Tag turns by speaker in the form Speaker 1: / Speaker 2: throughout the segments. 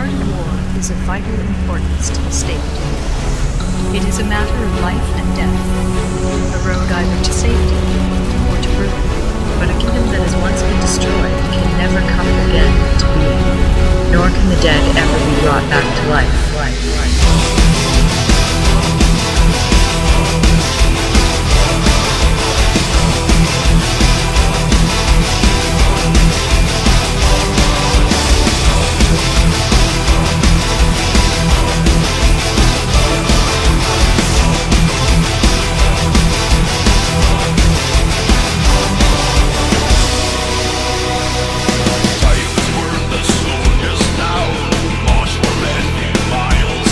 Speaker 1: art of war is of vital importance to the state. It is a matter of life and death, a road either to safety or to ruin. But a kingdom that has once been destroyed can never come again to being, nor can the dead ever be brought back to life.
Speaker 2: Times were the soldiers down, march for many miles.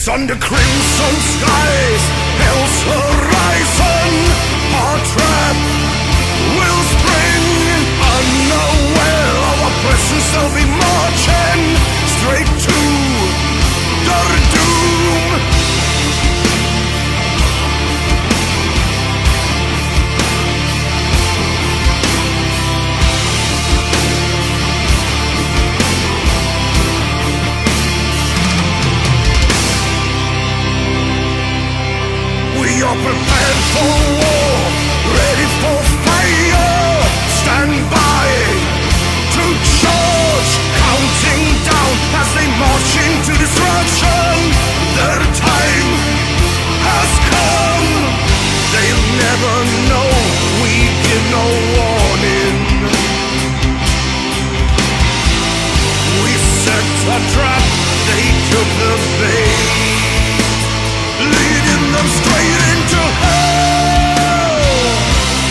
Speaker 2: It's under crimson skies, hell's horizon. Our trap will spring. Unaware of our presence, they'll be marching straight to their doom. We are prepared for war, ready for fire. Stand by to charge, counting down as they march into destruction. Their time has come. They'll never know we give no warning. We set a trap, they took the bait, leading them straight into hell.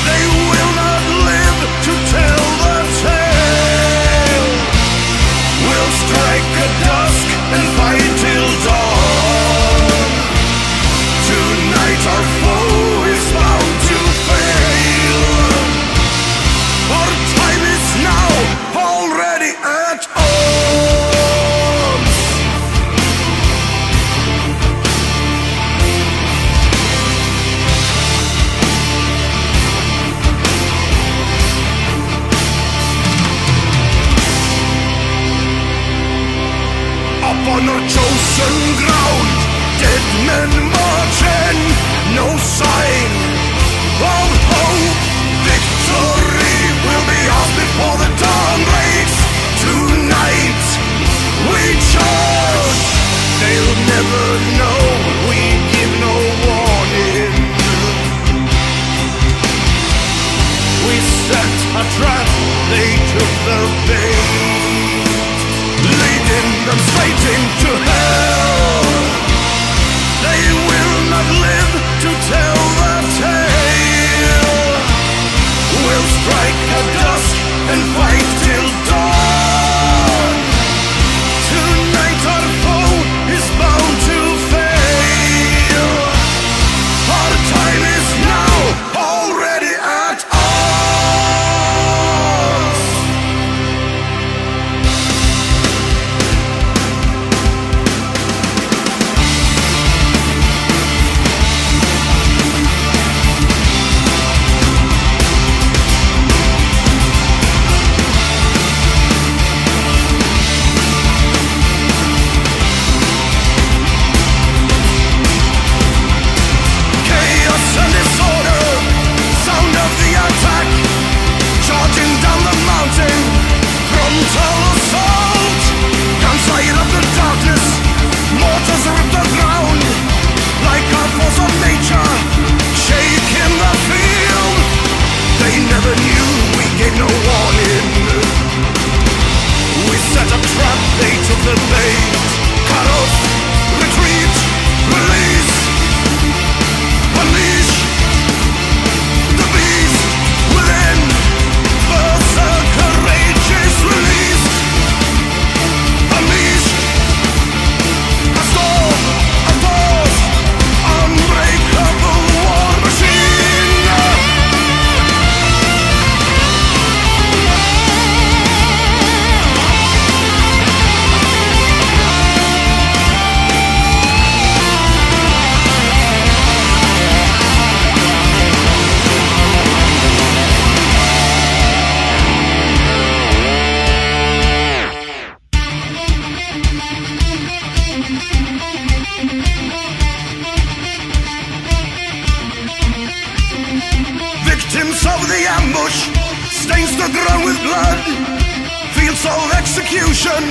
Speaker 2: They will not live to tell the tale. We'll strike at dusk and fight till dawn. Tonight our foe is bound to fail. Our time is now, already at arms. On our chosen ground, dead men marching, no sign of hope. Victory will be ours before the dawn breaks. Tonight we charge. They'll never know we give no warning. We set a trap, they took the bait, leading them straight into hell. They will not live to tell the tale. We'll strike at dusk and fight till dawn. Tonight our foe is bound to fail. Our time is now, already at arms. execution,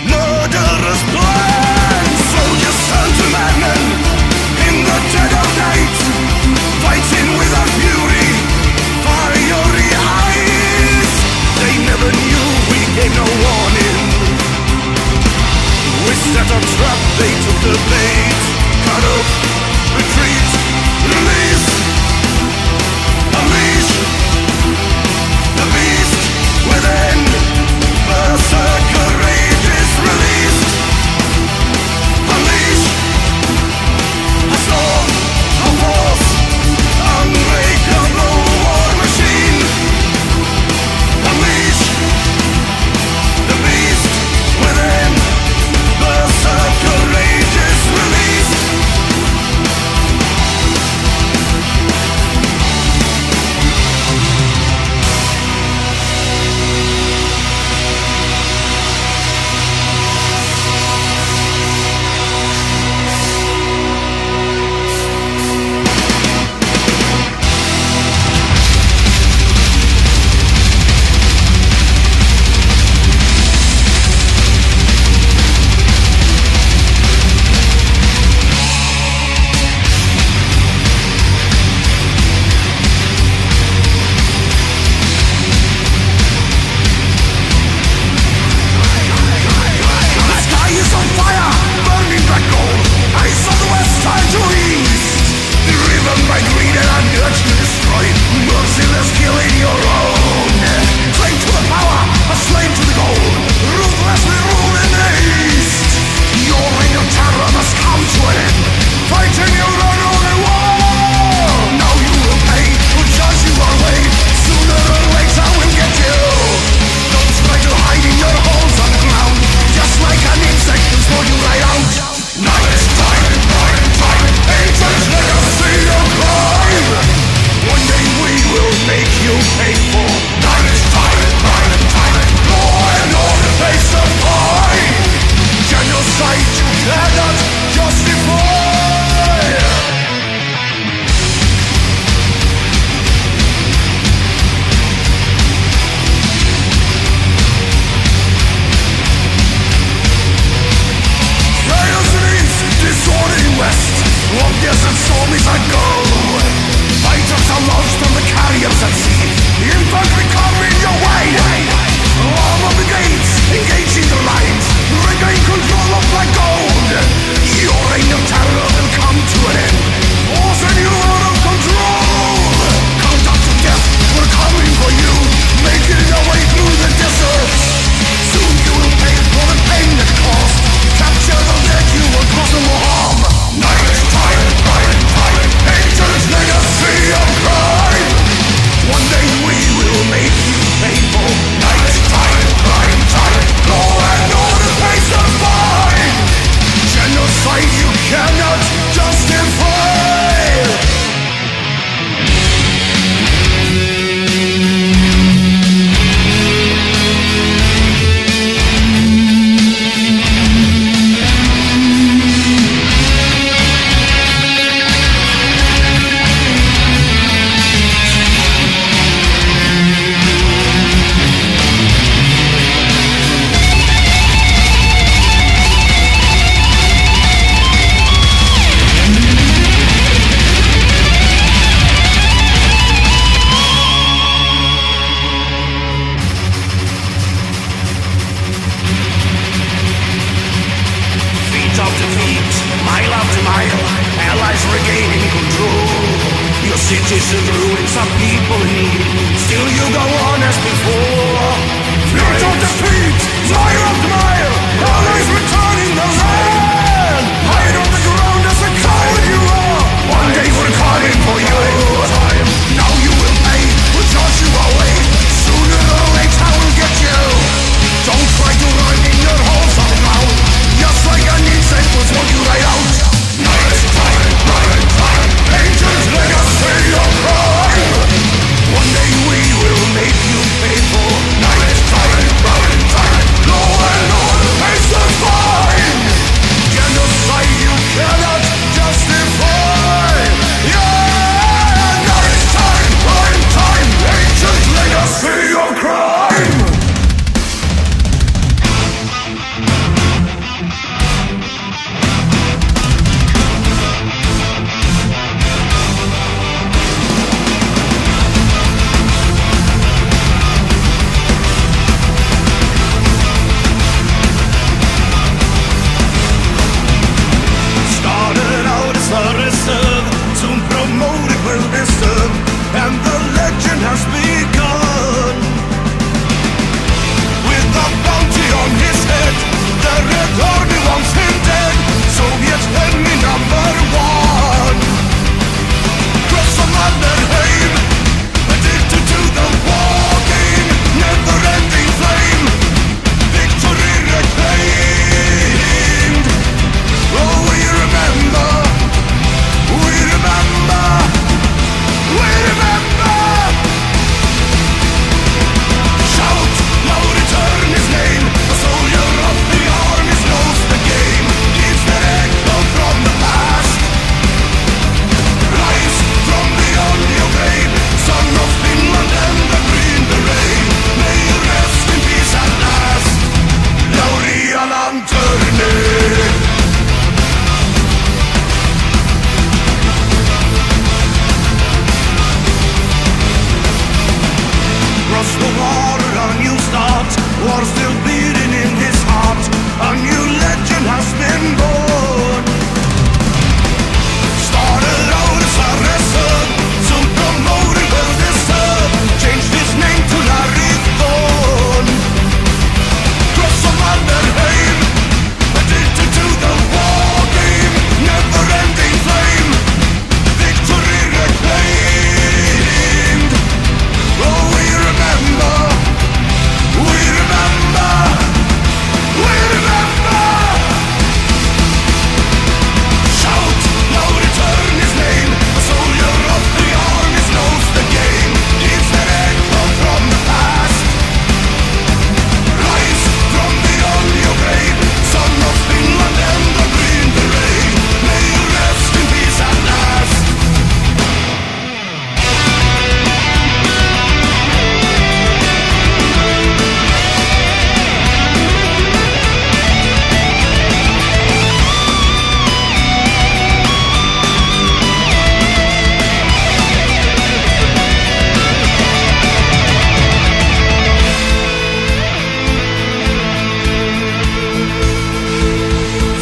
Speaker 2: murderous plan. Soldiers turn to madmen in the dead of night, fighting without fury, fiery eyes. They never knew we gave no warning. We set a trap, they took the bait. Cut up, retreat, release, unleash the beast within. Berserker rage is released. Unleash cities and ruins of people in need. Still you go on as before. Fleet of defeat, mile after mile, always returning the land. Hide on the ground as a coward you are. One day we're calling for you. Now you will pay, we'll toss you away. Sooner or later we'll get you. Don't try to run in your holes on the ground. Just like an insect will smoke you right out. Night time, ancient legacy of crime. One day we will make you pay for. Night time, law and order pays the fine. Genocide you cannot justify. Yeah, night time, ancient legacy of crime. Soon promoted will be served, and the legend has begun. With a bounty on his head, the Red Army wants him dead. Soviet enemy number one. Cross of Mannerheim, addicted to the war game. Never-ending flame, victory reclaimed. Oh, we remember. We remember! Shout, now return his name. A soldier of the armies knows the game. Gives the echo from the past. Rise from beyond your grave, son of Finland and the Green Beret. May you rest in peace at last. Lauri Alanterne. Across the water, a new start. War still beating in his heart. A new legend has been born. Started out as a wrestler, soon promoted well deserved. Changed his name to Larry Thorn. Cross of Mannerheim, addicted to the war game. Never-ending flame, victory reclaimed. Oh, we remember. Shout, now return his name. A soldier of the armies knows the game. Gives that echo from the past. Rise from beyond your grave, son of Finland and the Green Beret. May you rest in peace at last.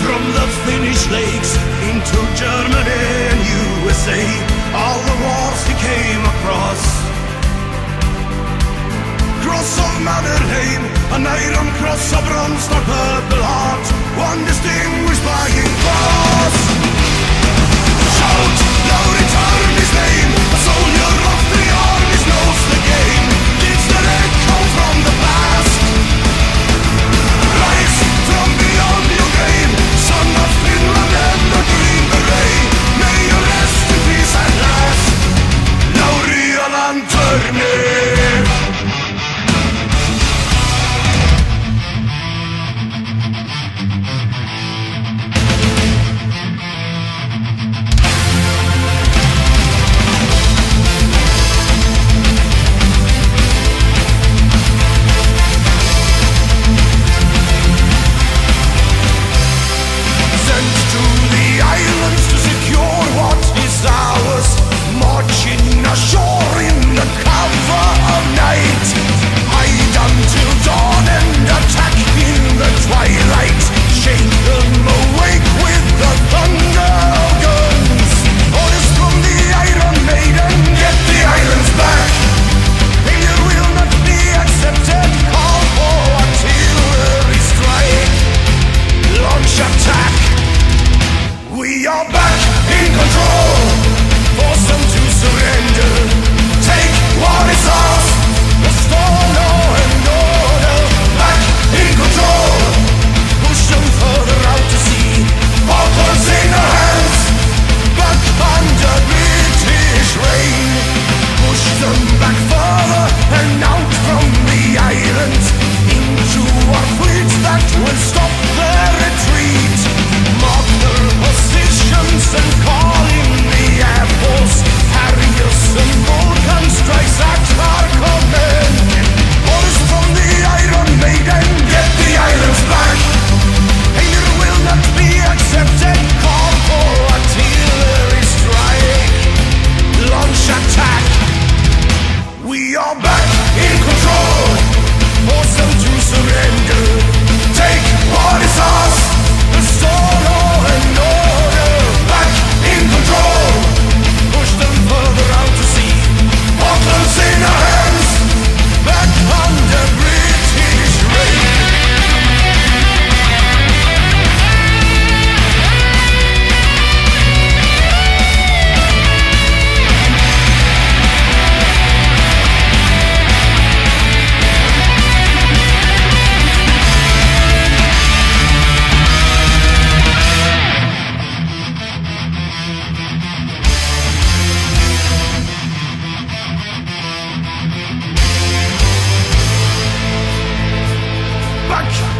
Speaker 2: From the Finnish lakes into Germany and USA, all the wars he came across. Cross of Mannerheim, an iron cross, a bronze or purple heart, one distinguished flying cross. Shout, now return his name. A soldier of the armies knows the game. Gives the echo from the past. Rise from beyond your grave, son of Finland and the Green Beret. May you rest in peace at last. Lauri Alanterne.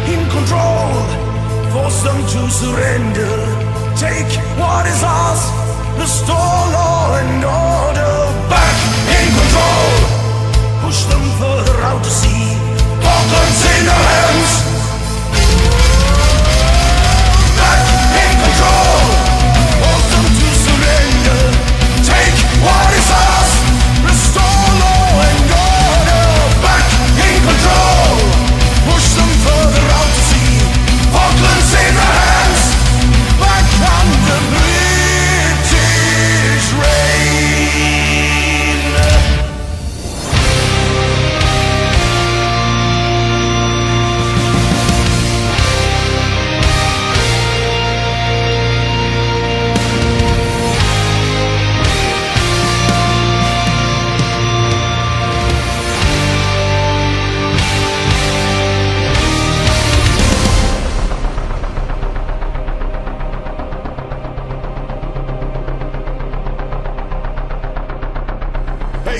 Speaker 2: in control. Force them to surrender. Take what is ours. Restore law and order. Back in control. Push them further out to sea. Falklands in our hands. Back in control. Force them to surrender. Take what is ours. Restore law and order. Back in control. Push them further out to sea. Falklands in our hands. Back under British reign.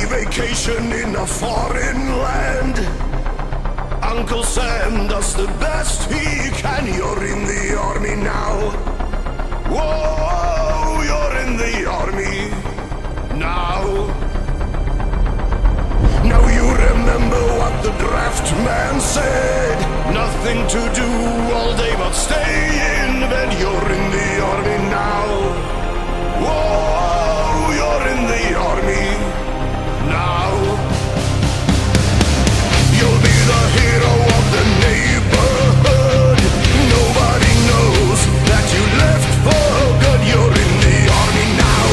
Speaker 2: Vacation in a foreign land. Uncle Sam does the best he can. You're in the army now. Whoa, you're in the army now. Now you remember what the draft man said. Nothing to do all day but stay in bed. You're in the army now. Whoa, you're in the army now. You'll be the hero of the neighborhood. Nobody knows that you left for good. You're in the army now.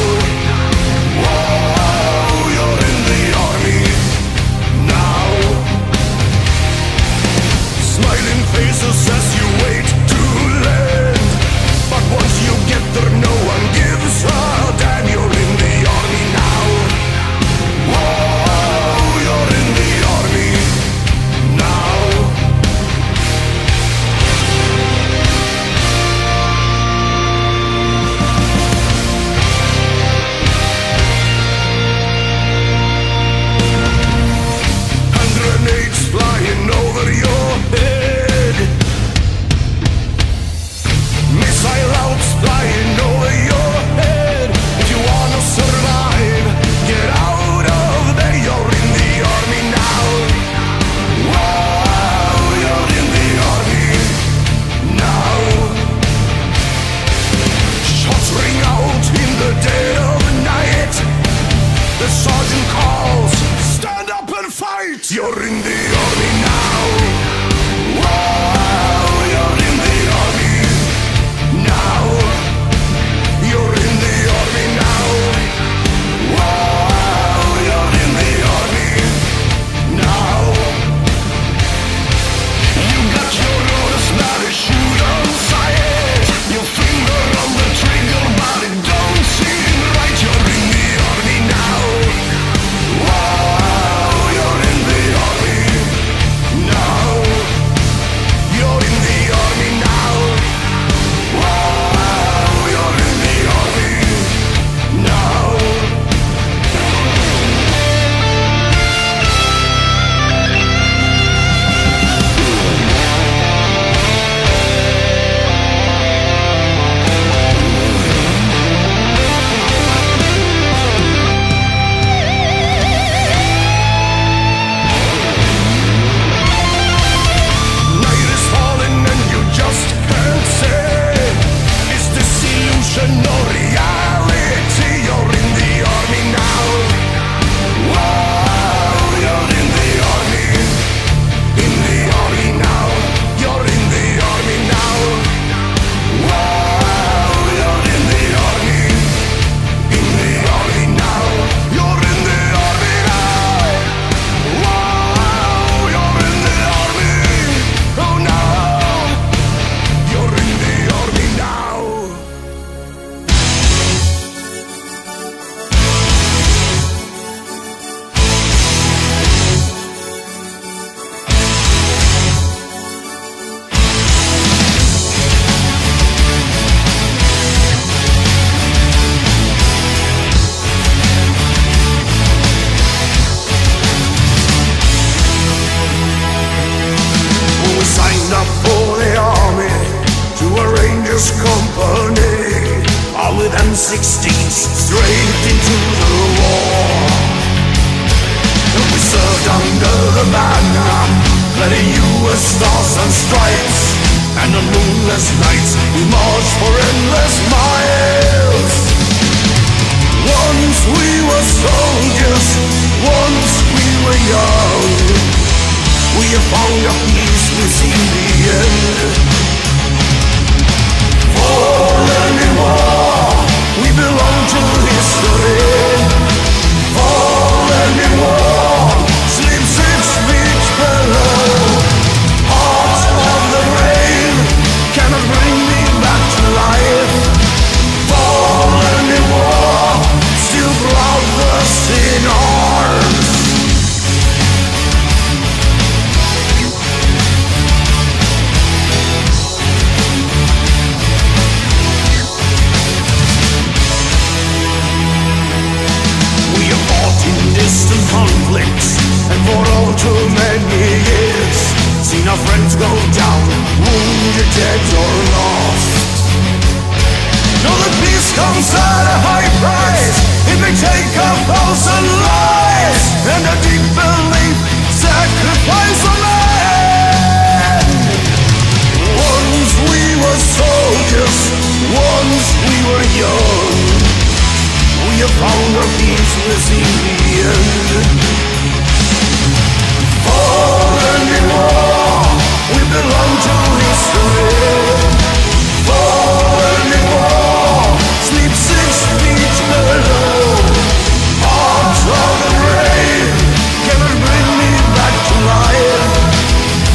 Speaker 2: Whoa, you're in the army now. Smiling faces as you wait to land. But once you get there, no one gives a damn. You're in the army now. Whoa, you're in the army now. Hand grenades flying over your head. strongest company. All with M16s straight into the war. And we served under the banner, letting US stars and stripes. And on moonless nights we marched for endless miles. Once we were soldiers, once we were young. We have found a peace we've seen the end. Fallen in war, we belong to history. Fallen in war, sleep 6 feet below. Heart of the grave cannot bring me back to life. Fallen in war, still brothers in arms. Distant conflicts and fought all too many years. Seen our friends go down, wounded, dead or lost. Know that peace comes at a high price. It may take 1,000 lives and a deep belief, sacrifice a man. Once we were soldiers, once we were young. We have found our peace within the end. Fallen in war, we belong to history. Fallen in war, sleep 6 feet below. Heart of the grave cannot bring me back to life.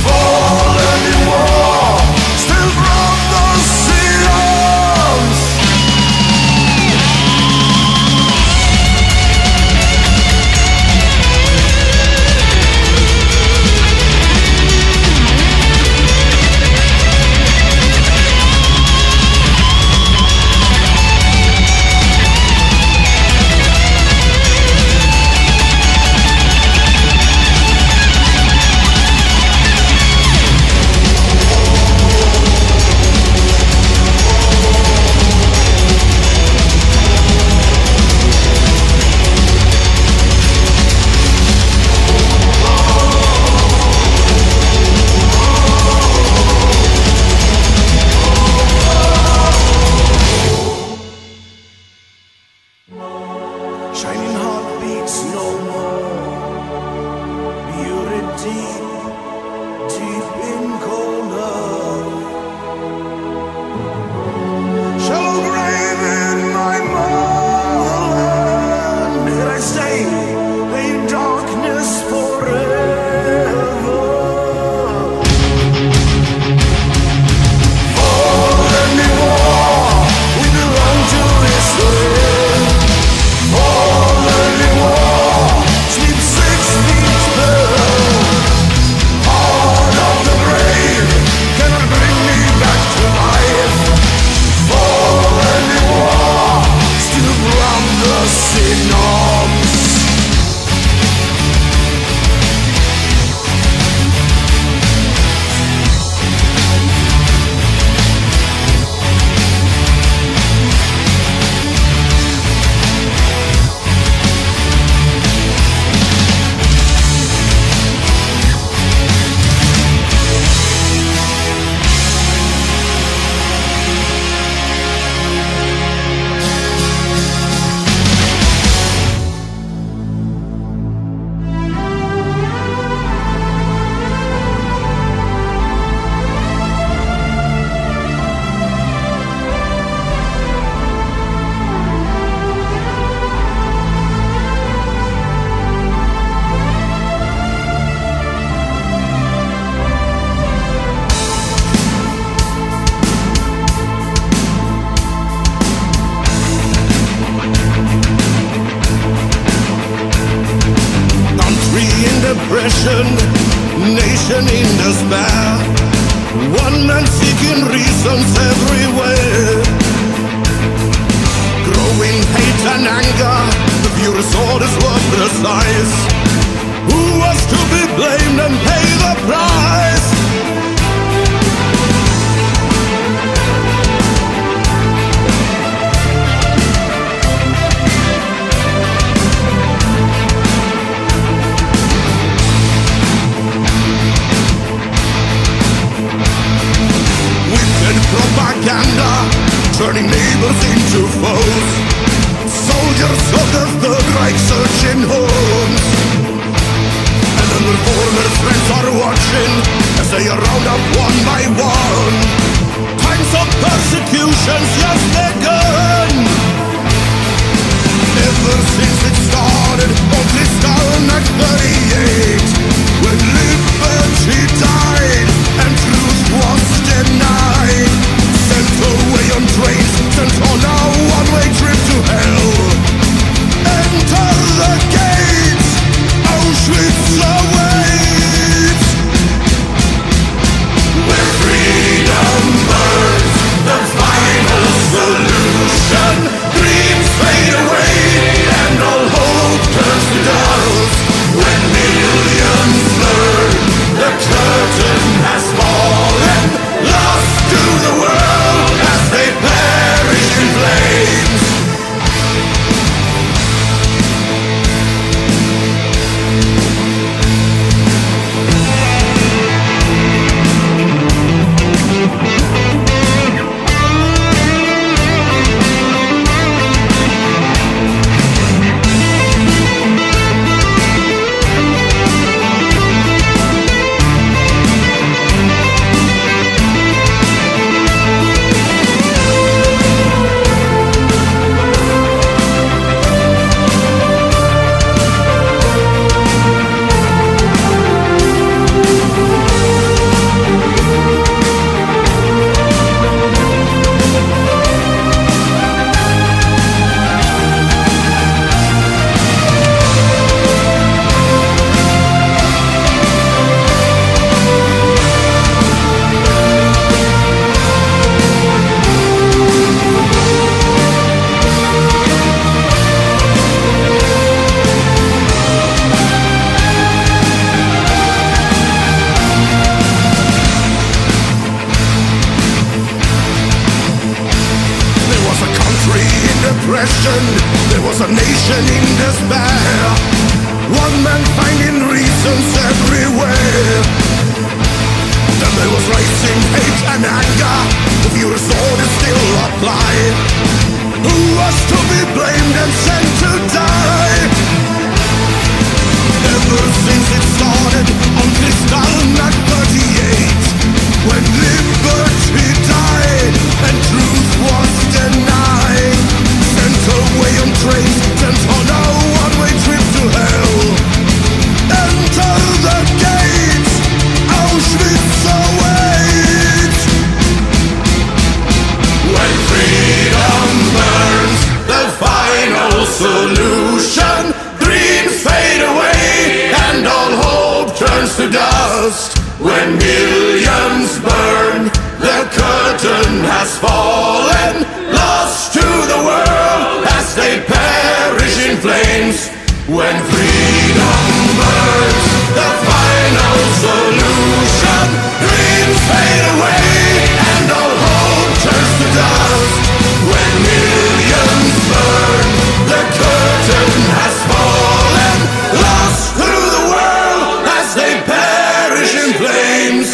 Speaker 2: Fallen in war, still brothers in arms.
Speaker 3: depression, nation in despair, one man seeking reasons everywhere. Growing hate and anger, the furious orders were precise. Who was to be blamed and pay the price? propaganda, turning neighbors into foes. Soldiers of the Third Reich searching homes, and then their former friends are watching as they are round up one by one. Times of persecution's just begun. Ever since it started on Kristallnacht 38, when liberty died and truth was denied, sent away on trains, sent on a one-way trip to hell. Enter the gates, Auschwitz awaits. Where freedom burns, the final solution. Dreams fade away and all hope turns to dust. When millions burn, the curtain has fallen, lost to the world as they perish in flames. There was a nation in despair, one man finding reasons everywhere. Then there was rising hate and anger, the furious orders still apply. Who was to be blamed and sent to die? Ever since it started on Kristallnacht 38, when liberty died and truth was denied, sent away on trains, sent on a one-way trip to hell. Enter the gates, Auschwitz awaits. When freedom burns, the final solution. Dreams fade away and all hope turns to dust. When millions burn, the curtain has fallen, lost to the world as they perish in flames. When freedom burns, the final solution. Dreams fade away and all hope turns to dust. When millions burn, the curtain has fallen, lost to the world as they perish in flames.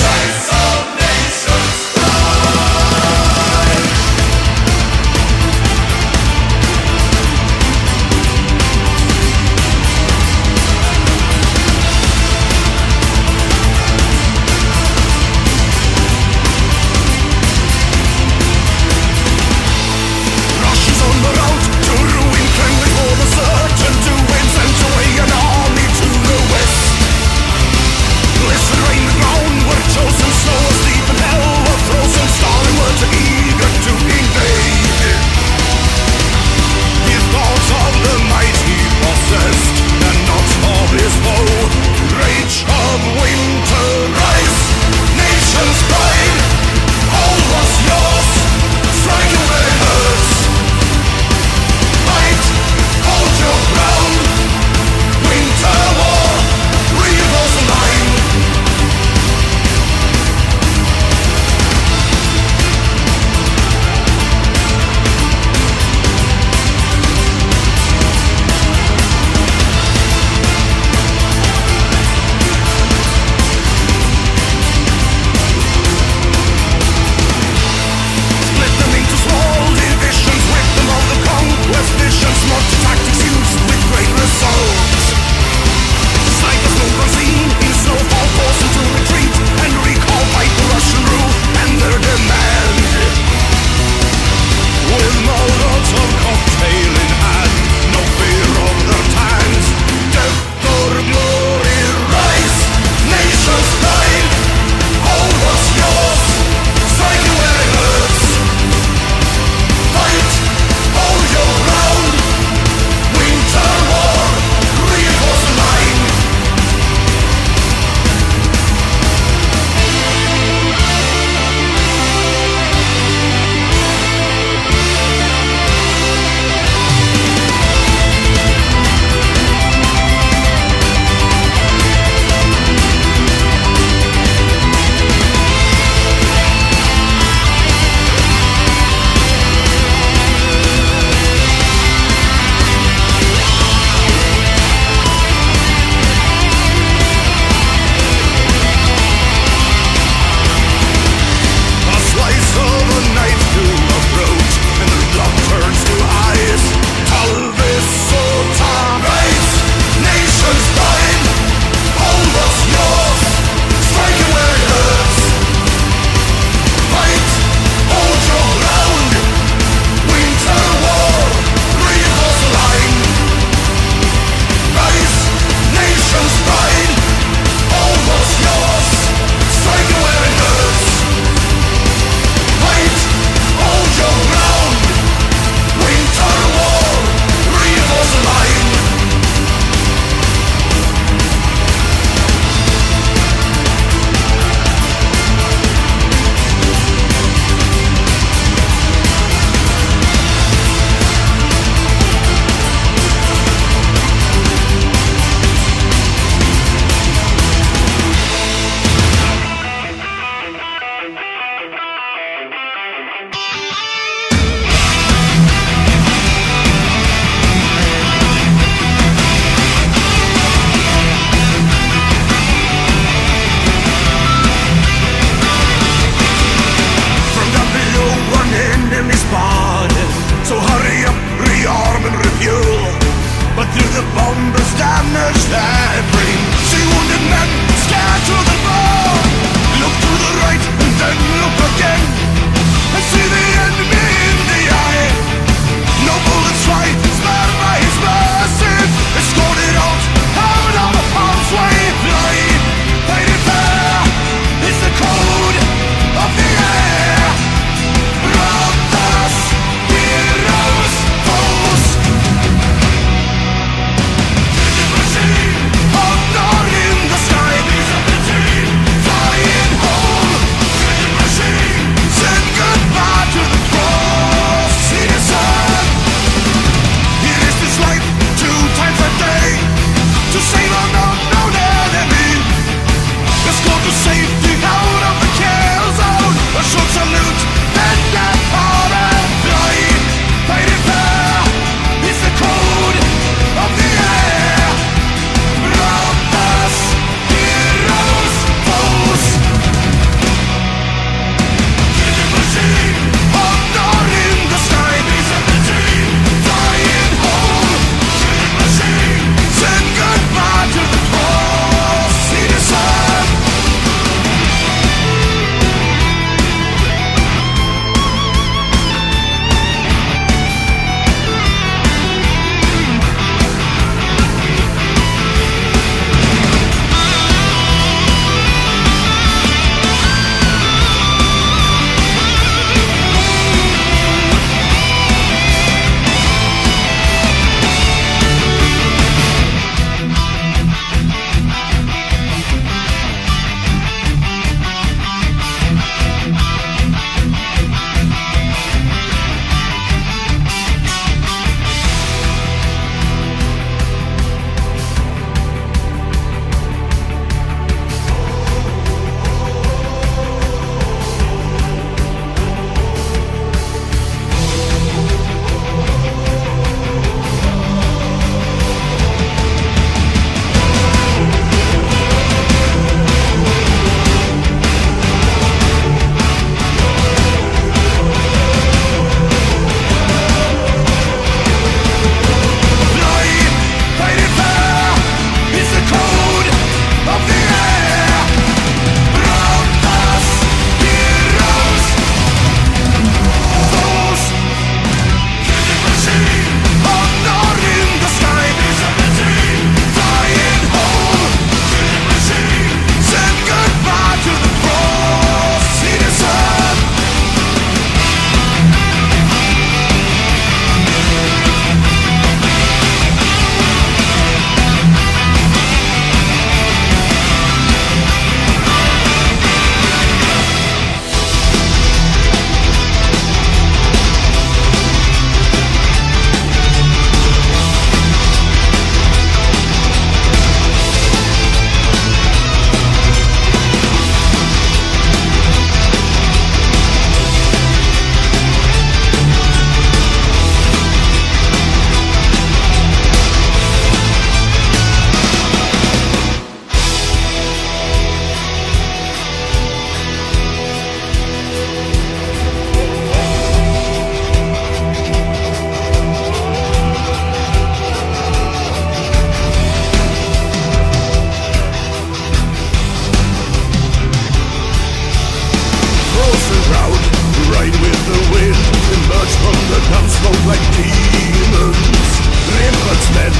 Speaker 2: and proud, ride with the wind, emerge from the dump smoke like demons. Impe's men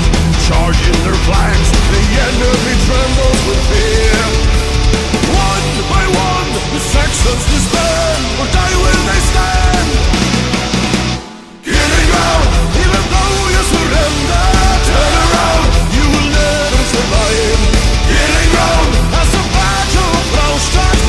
Speaker 2: charge in their flanks, the enemy trembles with fear. One by one, the Saxons disband, or die will they stand. Killing ground, even though you surrender. Turn around, you will never survive. Killing ground, as the battle starts.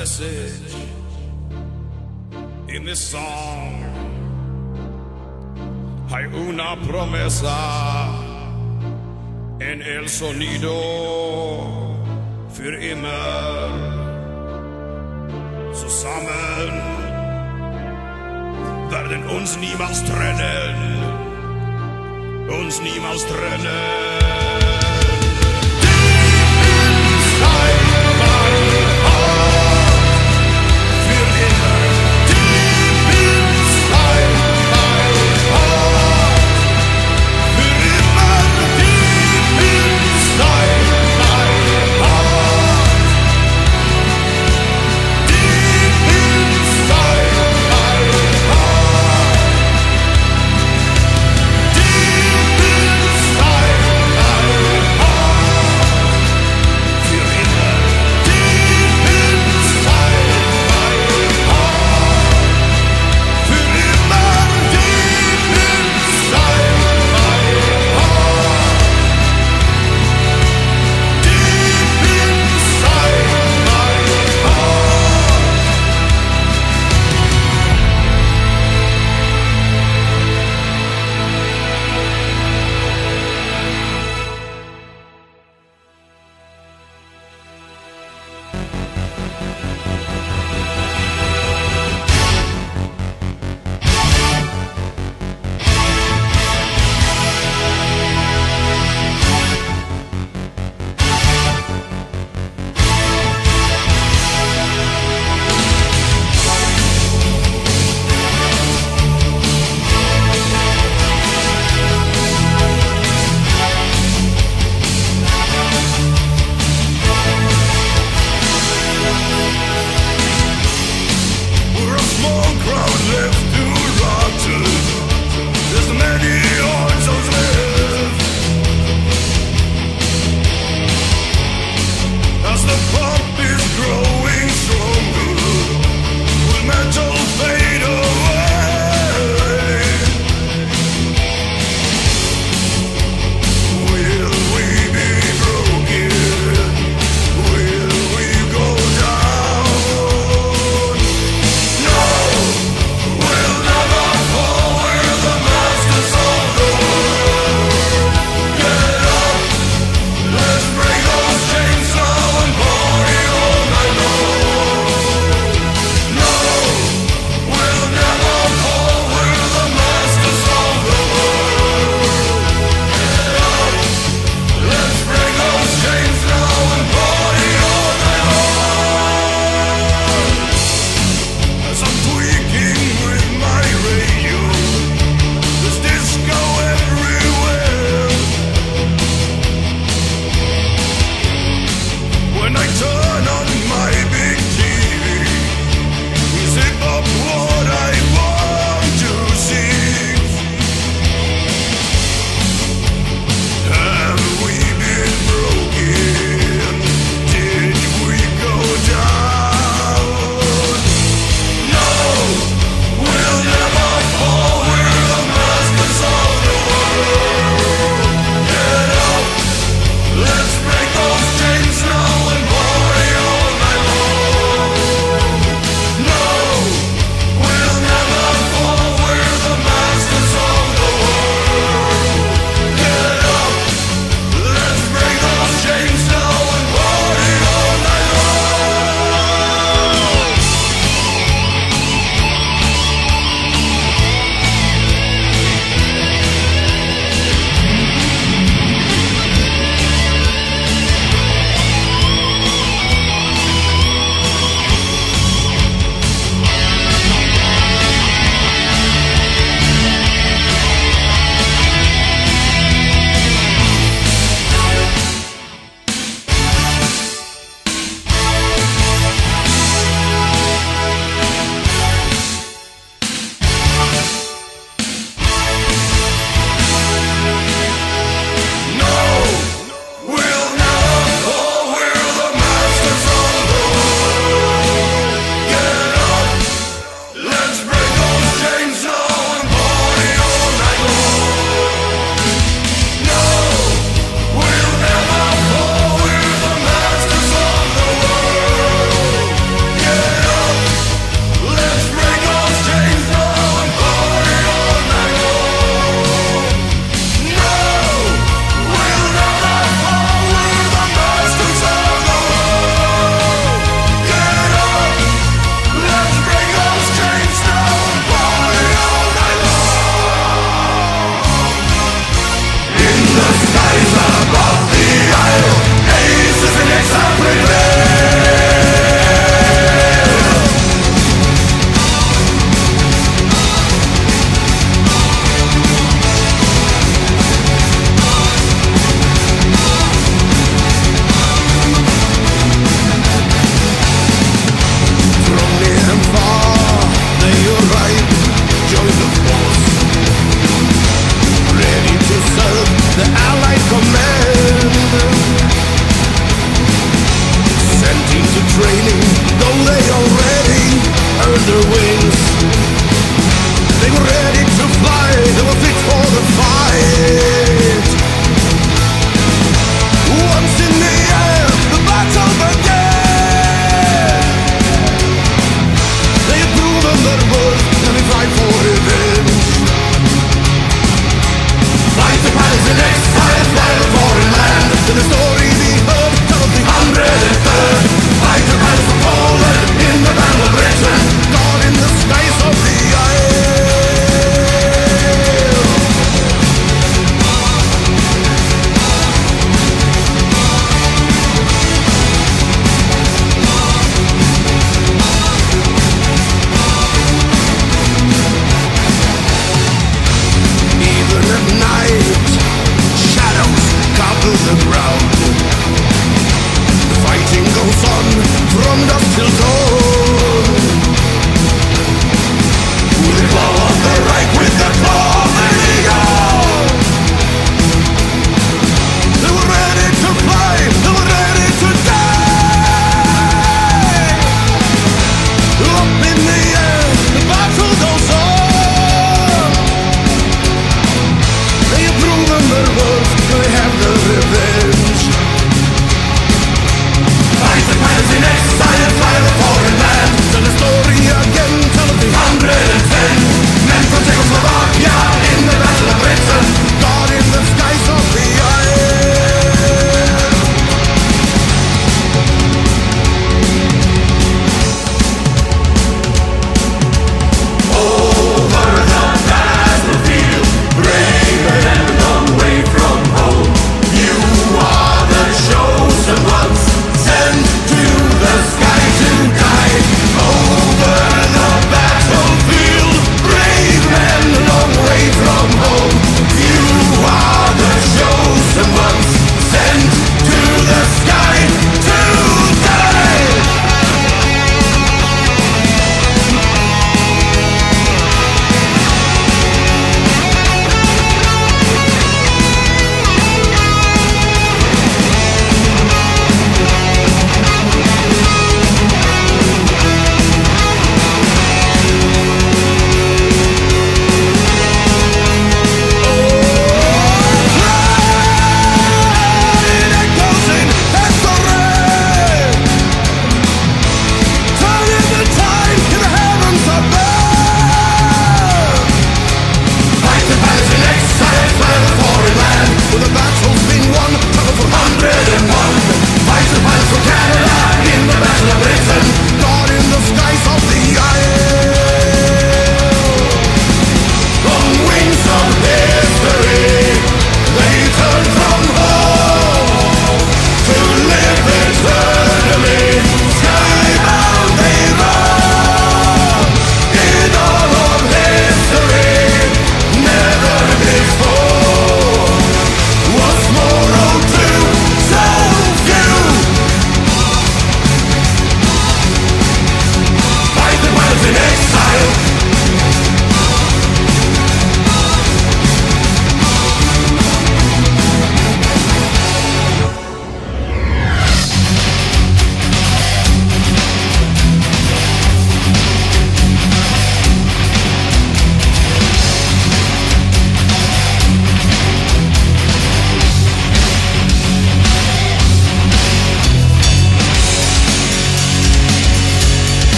Speaker 2: message in this song. Hay una promesa en el sonido för immer. Zusammen werden uns niemals trennen. Uns niemals trennen.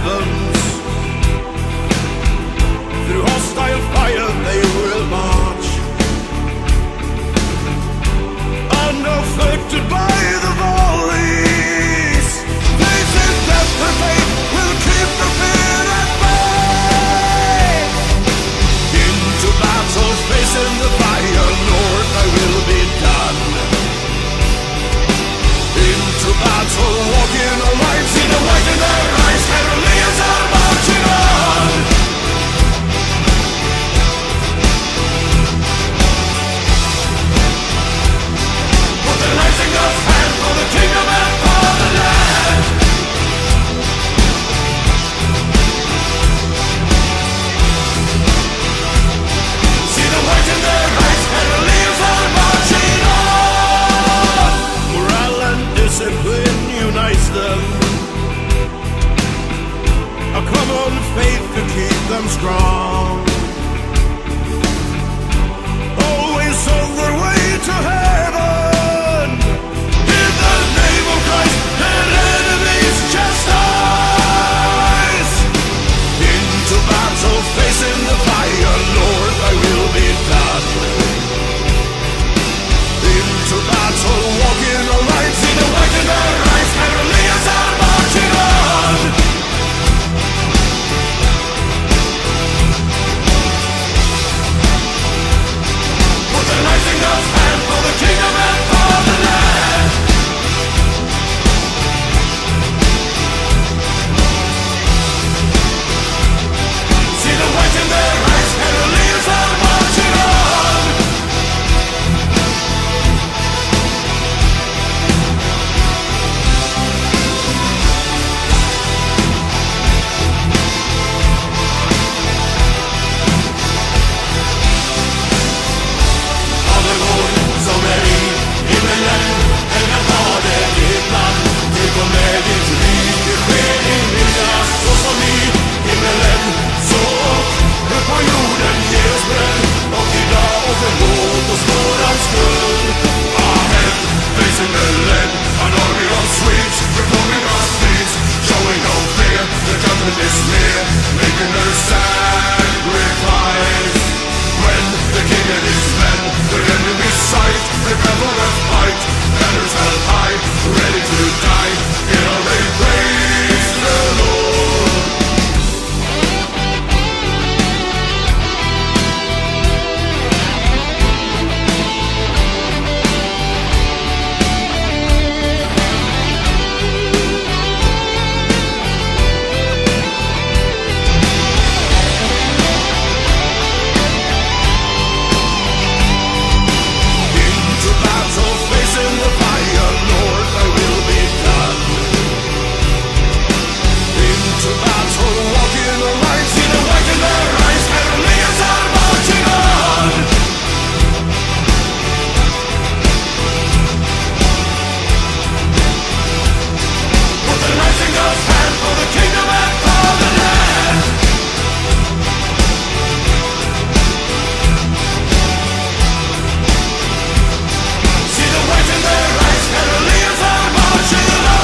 Speaker 3: heavens. Through hostile fire they will march, unaffected by the volleys. Facing death, their fate will keep the fear at bay. Into battle, facing the fire, Lord, thy will be done. Into battle, walking a line, see the white in their eyes, Caroleans are marching on. Put the rising of hand for the kingdom and for the land. See the white in their eyes, Caroleans are marching on. Morale and discipline unites them, a common faith to keep them strong, always on their way to heaven. In the name of Christ, their enemies chastise. Into battle, facing the fire, Lord, thy will be done. Into battle, walking a line, see the white in their eyes, Caroleans are marching on. Put the rising of hand for the kingdom and for the land. See the white in their eyes, Caroleans are marching on. Allegon som är i himmelen, helga Fader ditt namn. Tillkom med ditt rike, ske din vilja, så som i himmelen, så upp på jorden. Ge oss bröd och idag, och förlåt oss våran skuld. Amen. Facing the land, an army of Swedes, performing our deeds, showing no fear. The judgment is near, making their sacrifice. When the king and his men, their enemy's sight, prepare for a fight. Banners held high, ready to die. In our they praise the Lord. Into battle, facing the fire, Lord, thy will be done. Into battle, walking a line, see the white in their eyes, Caroleans are marching on. Put the rising of hand for the kingdom and for the land. See the white in their eyes, Caroleans are marching on.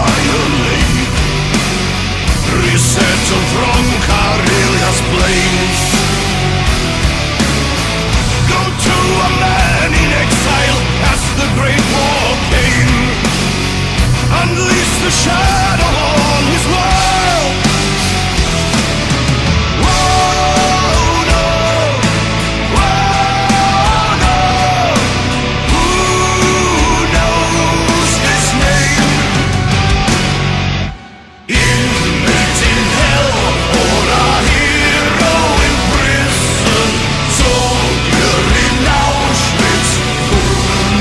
Speaker 3: annihilate. Resettle from Carelia's plains. Go to a man in exile as the Great War came. Unleash the shadow on his world. Whoa, no. Whoa, no. Who knows his name? Inmate in hell or a hero in prison. Soldier in Auschwitz, who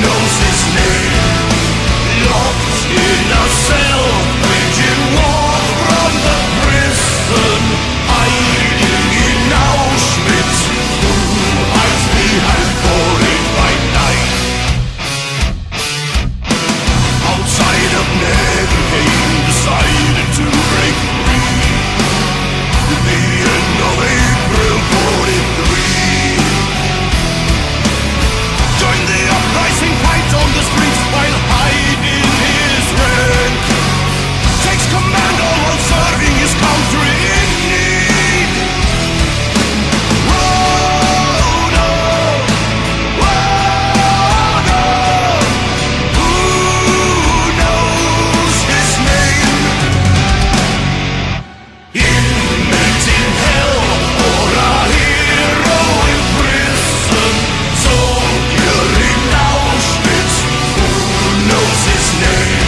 Speaker 3: knows his name? Locked in a cell, waging war from the prison. Hiding in Auschwitz, who hides behind boarding by night. Outside of Nevergame, decided to break free. At the end of April 43. Join the uprising fight on the streets while hiding his rank. Takes command while serving his country in need. Whoa, no. Whoa, no. Who knows his name? Inmate in hell or a hero in prison. Soldier in Auschwitz, who knows his name?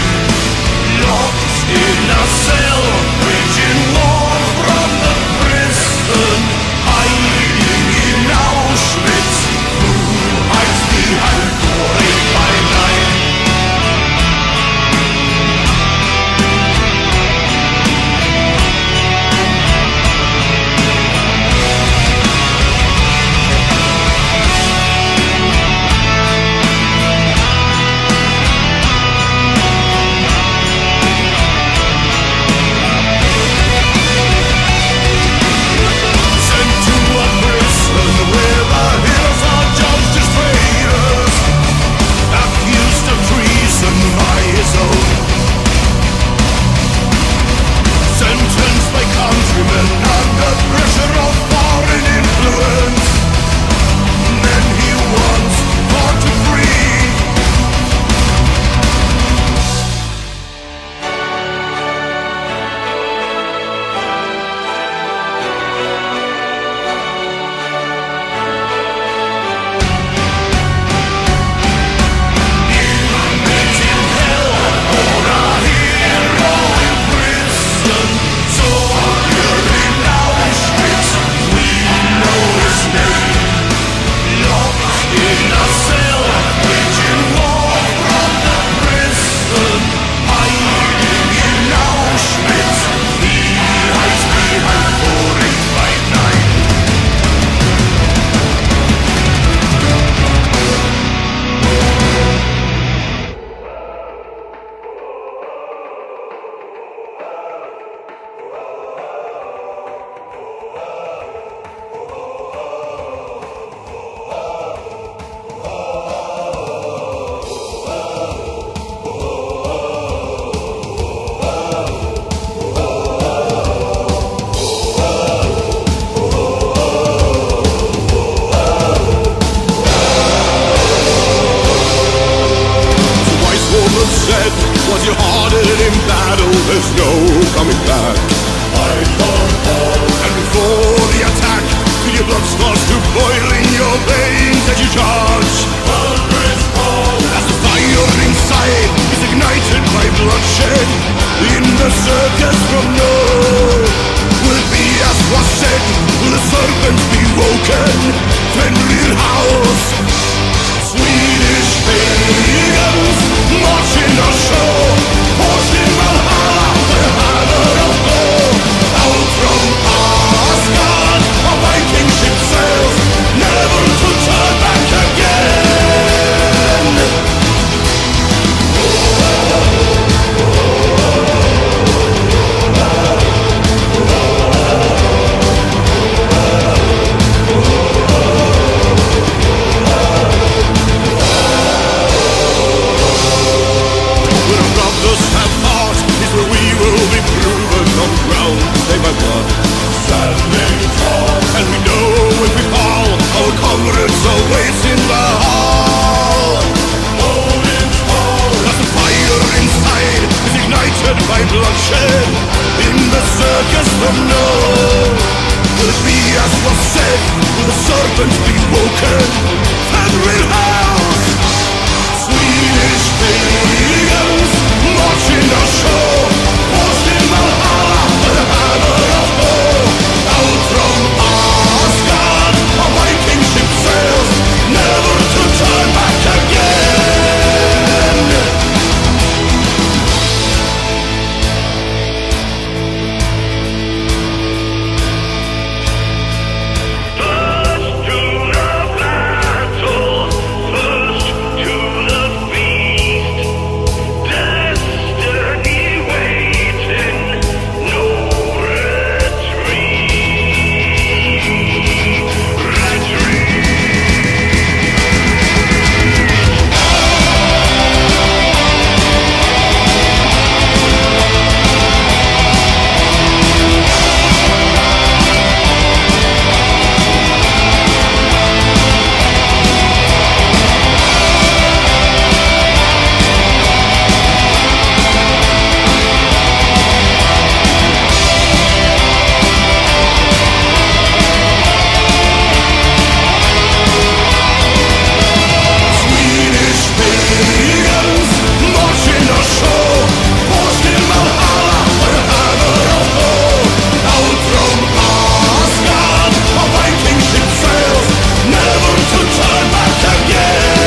Speaker 3: Locked in a cell, waging war from the prison. Hiding in Auschwitz, who hides behind boarding by night. Sent to a prison where the heroes are judged as traitors, accused of treason by his own. Sentenced by countrymen under pressure of foreign influence. Men he once fought to free. Inmate in hell or a hero in prison. Soldier in Auschwitz, we know his name. Locked in a cell, waging war from the prison. Hiding in Auschwitz, he hides behind boarding by night. The wise woman said, "Was you hardened in battle? There's no coming back." And before the attack, till your blood starts to boil in your veins as you charge. As the fire inside is ignited by bloodshed, in the circus from north will be as was said. Will the serpents be woken? Fenrir house. Swedish pagans marching ashore, forging Valhalla, the hammer of Thor. Out from Asgard, a Viking ship sails, never to turn back again. bloodshed in the circus from now. Will it be as was said, will the serpent be woken? Federal house! Swedish pagans marching our shore, forced in Valhalla by the hammer of Thor. Out from Asgard, a Viking ship sails, never to turn back again.
Speaker 2: First to the battle, first to the feast. Destiny waiting, no retreat. Swedish pagans marching ashore, forced in Valhalla by the hammer of Thor. Out from Asgard, a Viking ship sails, never to turn back again.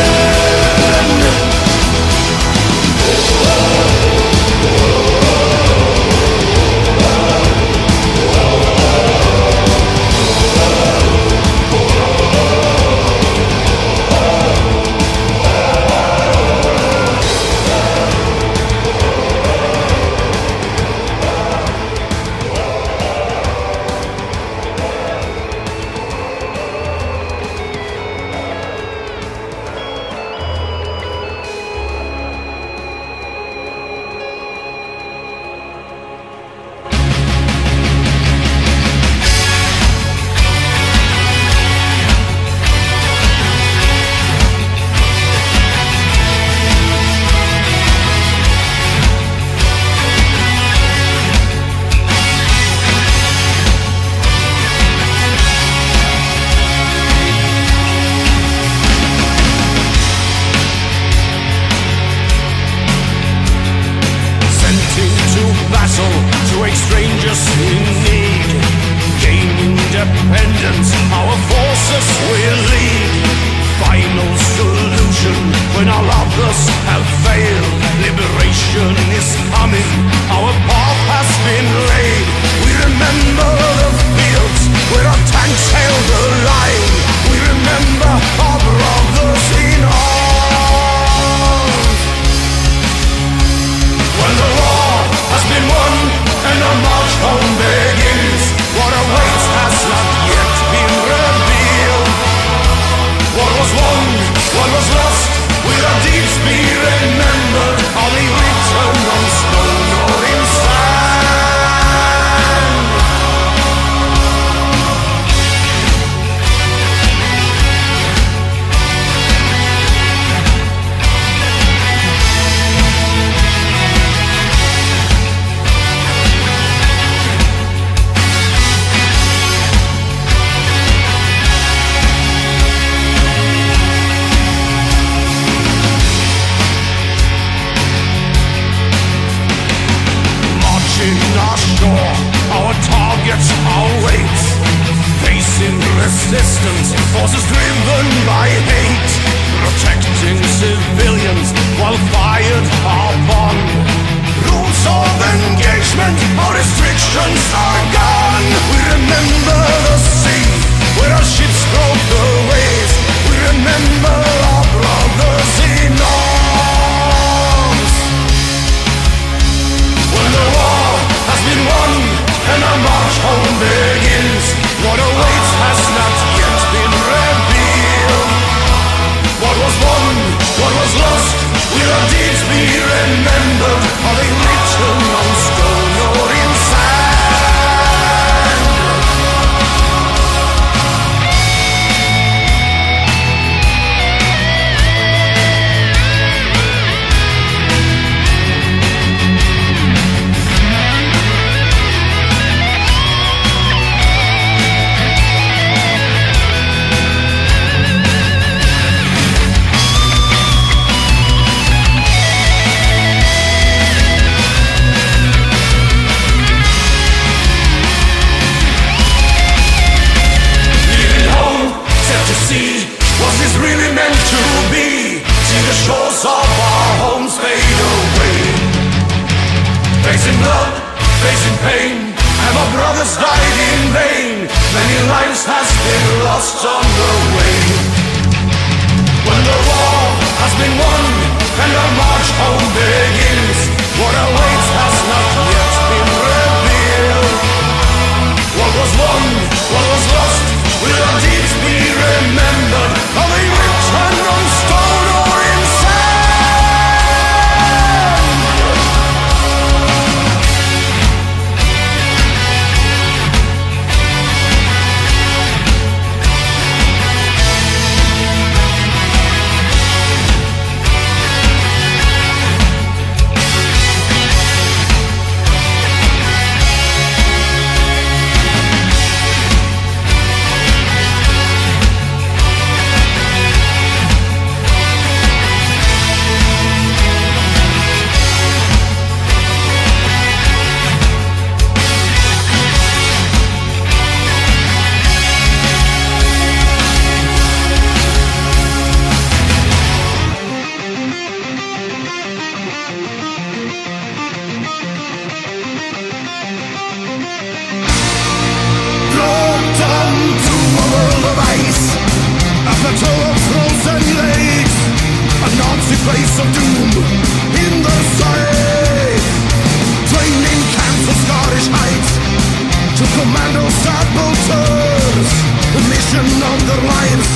Speaker 2: Sent into battle to aid strangers in need. Gain independence, our forces will lead. Final solution when all others have failed. Liberation is coming, our path has been laid. We remember the fields where our tanks held the line. We remember our brothers in arms. When the war has been won and our march home begins, what awaits has not yet been revealed. What was won, what was lost, will our deeds be remembered? Are they written on stone or in sand? Marching ashore, our targets await. Facing resistance, forces driven by hate. Protecting civilians while fired upon. Rules of engagement, our restrictions are gone. We remember the sea, where our ships broke the waves. We remember our brothers in arms. When the war has been won and our march home begins, what awaits has not yet been revealed. What was won, what was lost, will our deeds be remembered? Are they written on stone or in sand? facing blood, facing pain, and our brothers died in vain. Many lives has been lost on the way. When the war has been won and our march home begins, what awaits has not yet been revealed. What was won, what was lost, will our deeds be remembered? Are they written on stone or in sand? Face of doom in the sight, trained in camps of Scottish heights to commando saboteurs. The mission of their lives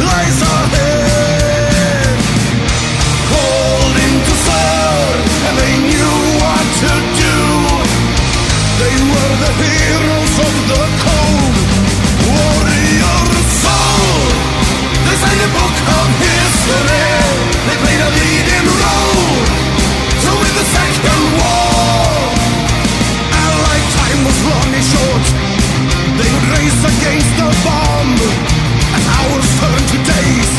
Speaker 2: lies ahead, called in to serve, and they knew what to do. They were the heroes of the cold warrior soul. They signed a book of history. They played a leading role to win the second war. Allied time was running short. They would race against the bomb, and hours turned to days.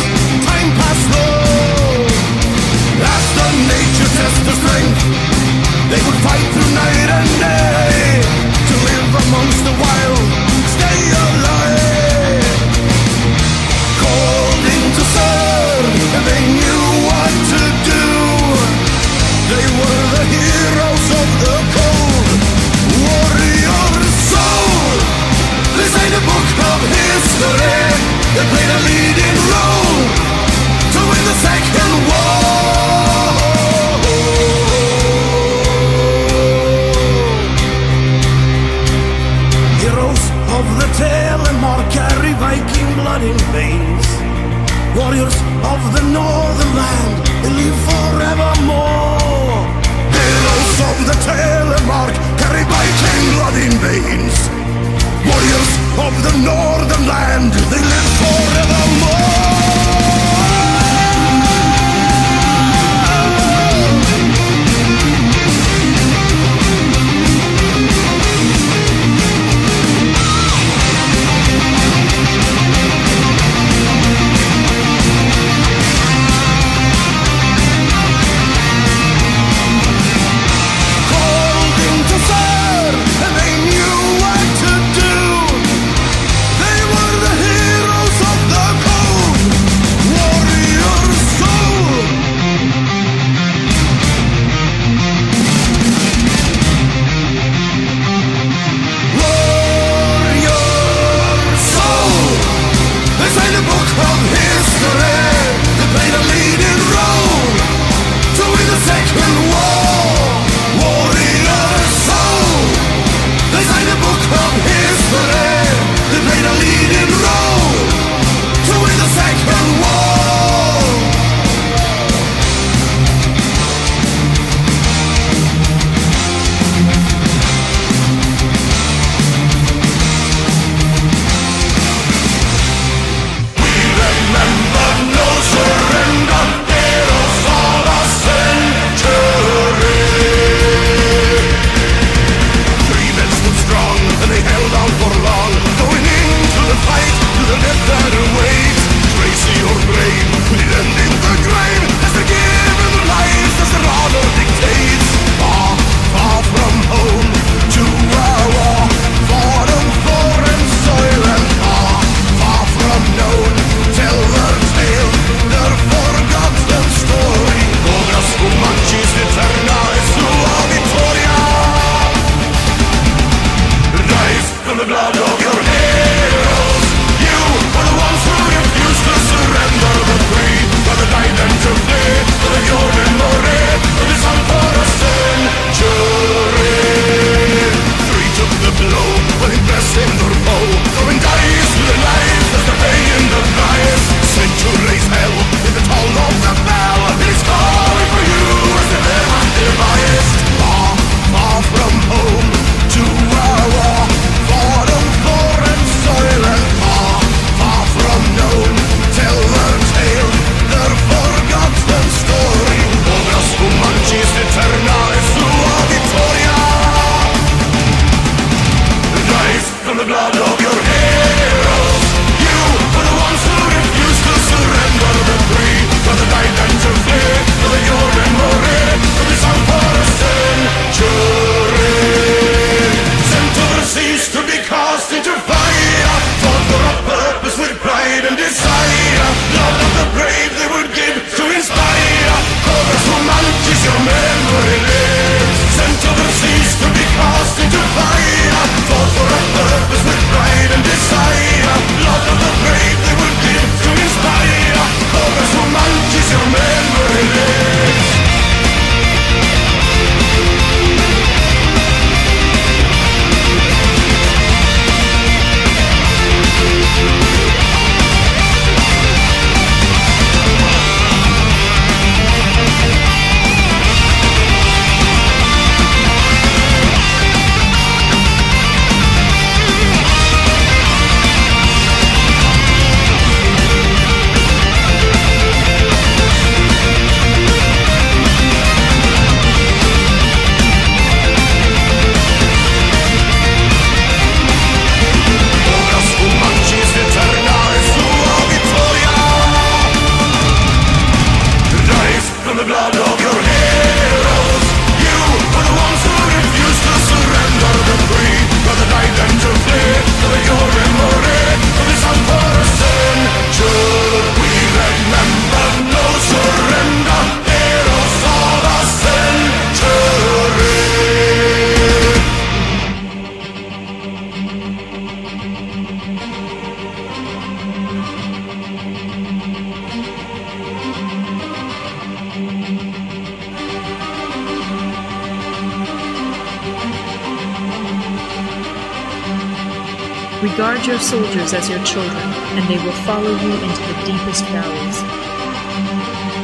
Speaker 1: Regard your soldiers as your children, and they will follow you into the deepest valleys.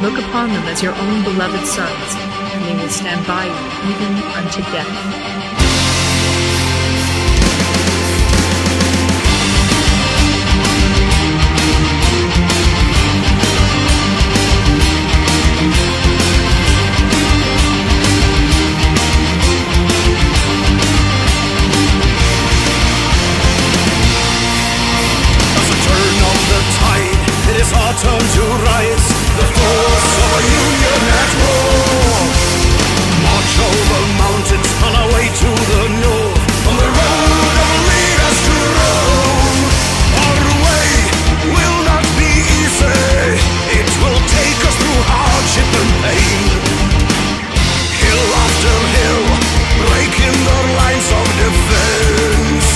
Speaker 1: Look upon them as your own beloved sons, and they will stand by you even unto death.
Speaker 2: Turn to rise, the force of a union at war. March over mountains on our way to the north, on the road that will lead us to Rome. Our way will not be easy, it will take us through hardship and pain. Hill after hill, breaking the lines of defense.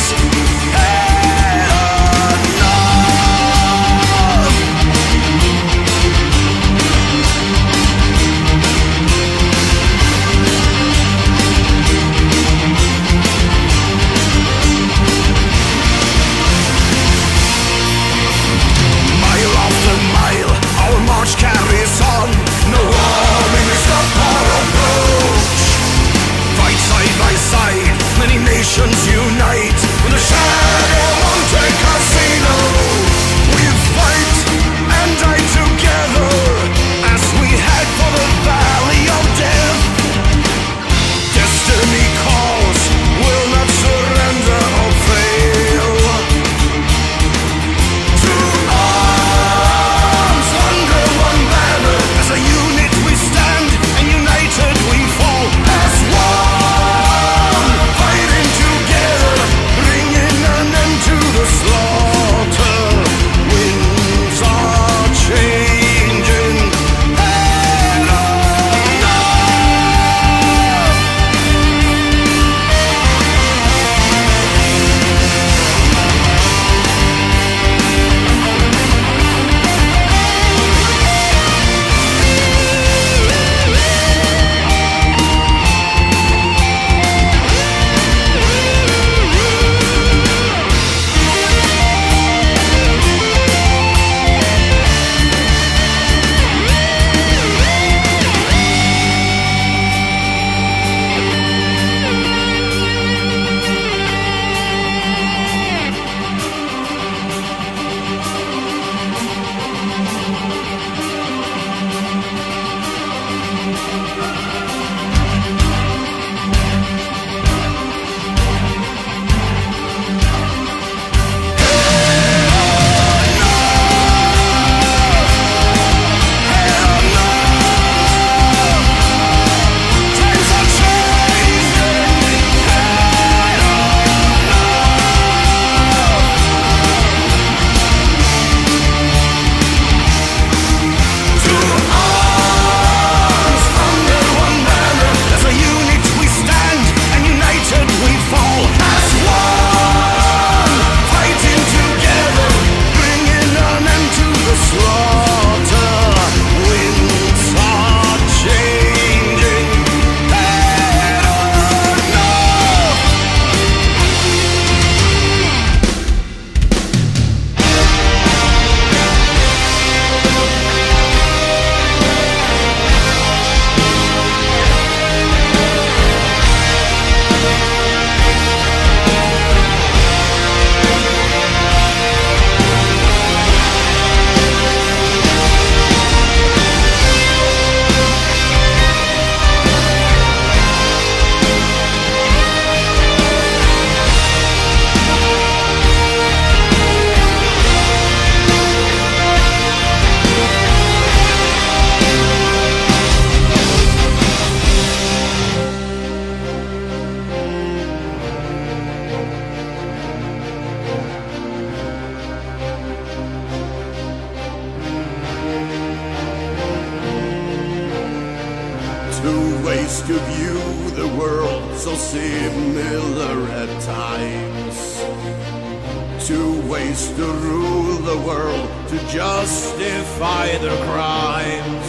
Speaker 2: Carries on, no army may stop our approach. Fight side by side, many nations unite. In the shadow of Monte Cassino, we fight and die together as we head for the valley of death. Destiny calls, will not surrender or fail. To arms under one banner, as a unit we stand, and united we fall. As one, fighting together, bringing an end to the slaughter. Winds are changing, head on up.
Speaker 3: ways to view the world, so similar at times. Two ways to rule the world, to justify their crimes.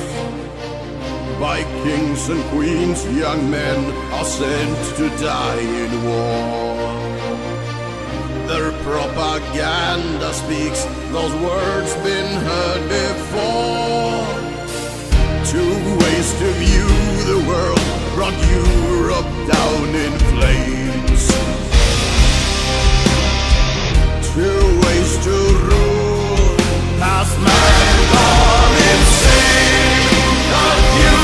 Speaker 3: By kings and queens, young men are sent to die in war. Their propaganda speaks those words been heard before. Two ways to view the world brought Europe down in flames. Two ways to rule has man gone insane. Not you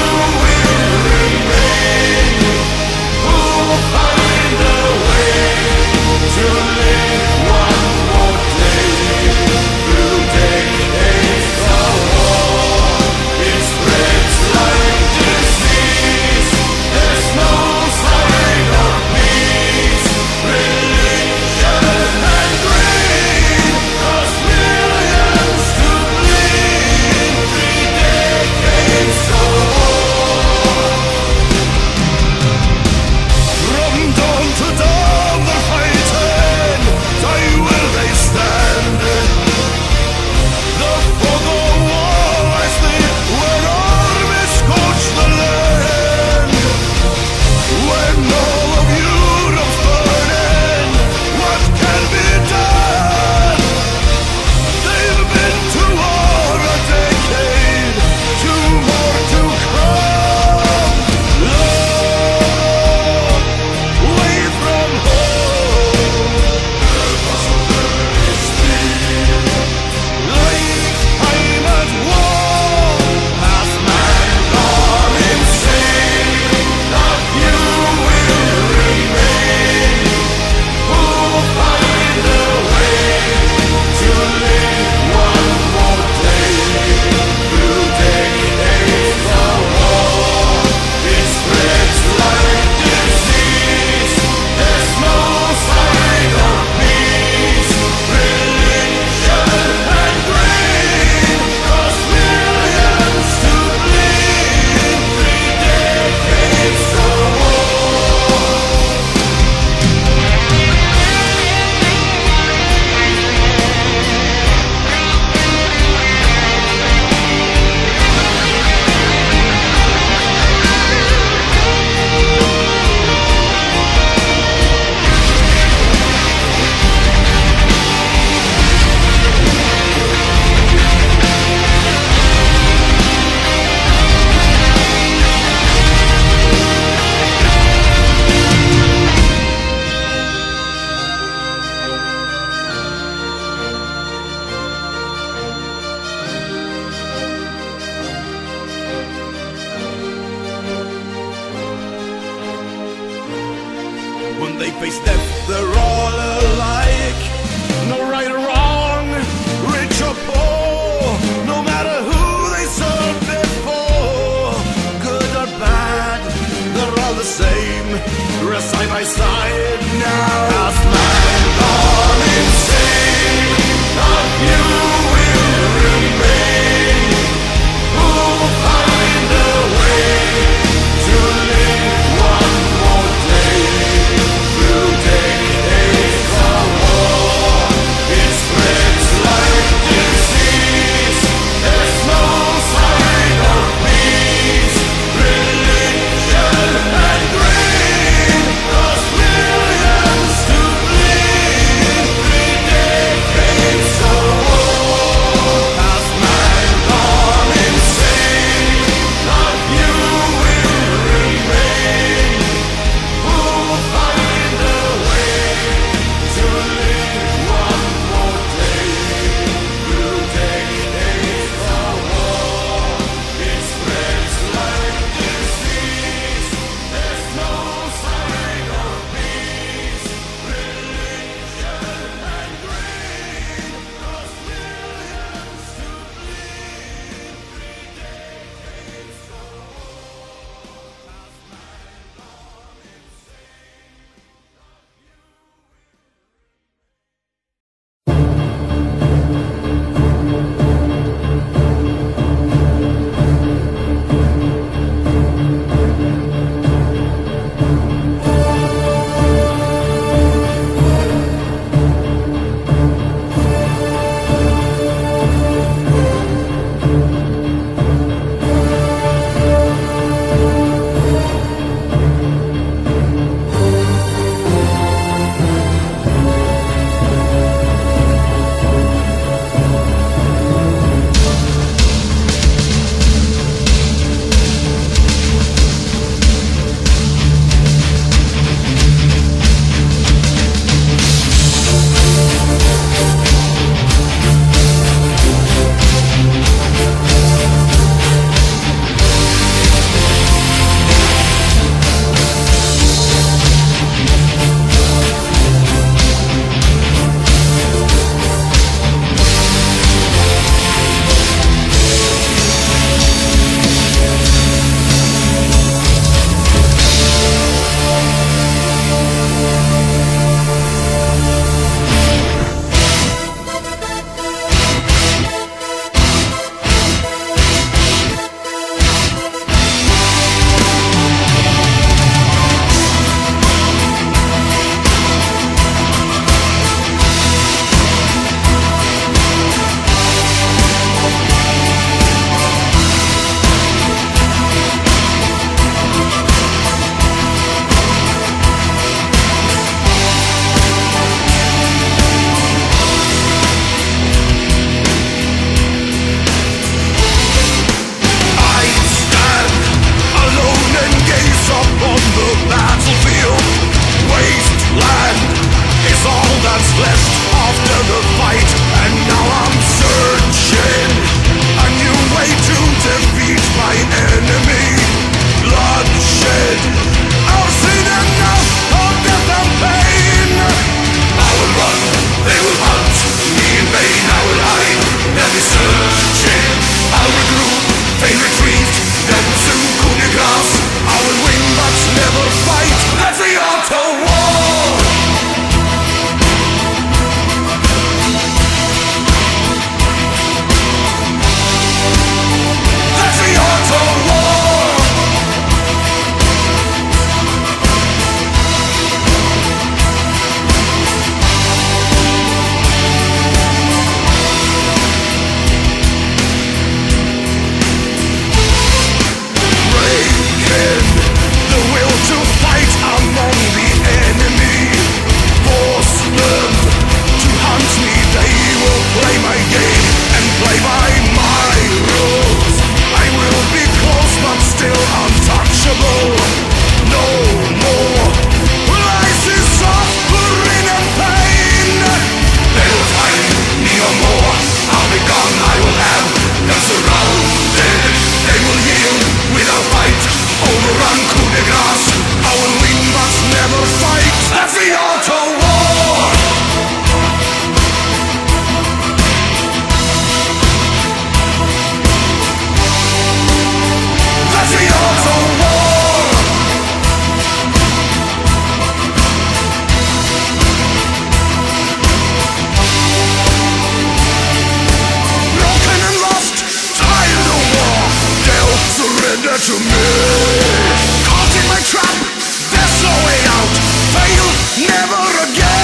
Speaker 3: will remain. Who will find a way to live one more day through decades of war? It spreads like disease. There's no sign of peace. Religion and greed cause millions to bleed. 3 decades of war. From dawn to dawn they're fighting. Die will they stand. The fog of war I sleep when armies scorch the land. When all of Europe's burning, what can be done? They've been to war a decade, 2 more to come. Long way from home. Lifetime at war has man gone insane. Not you will remain. Who will find a way to live one more day through decades of war? It spreads like disease. There's no sign of peace. Religion and greed cause millions to bleed. 3 decades of war. When they face death, they're all alike. No right or wrong, rich or poor. No matter who they served before, good or bad, they're all the same. Rest side by side now. Has man gone insane? Not you will remain. Who will find a way to live one more day through decades of war? It spreads like disease. There's no sign of peace. Religion and greed cause
Speaker 2: left after the fight, and now I'm searching a new way to defeat my enemy. Bloodshed, I've seen enough of death and pain. I will run, they will hunt me in vain. I will hide, they'll be searching. I'll regroup, feign retreat, then soon coup de grace. I will win but never fight. That's the auto war. That's the auto war. Breaking the will to fight among the enemy. Force them to hunt me. They will play my game and play by my rules. I will be close but still untouchable. No more lies is suffering and pain. They will find me no more. I'll be gone, I will have them surrounded. They will yield without fight. Overrun, coup de grace. I will win but never fight. That's the auto war. That's the auto war. Broken and lost, tired of war. They'll surrender to me. Caught in my trap, there's no way out. Fail never again.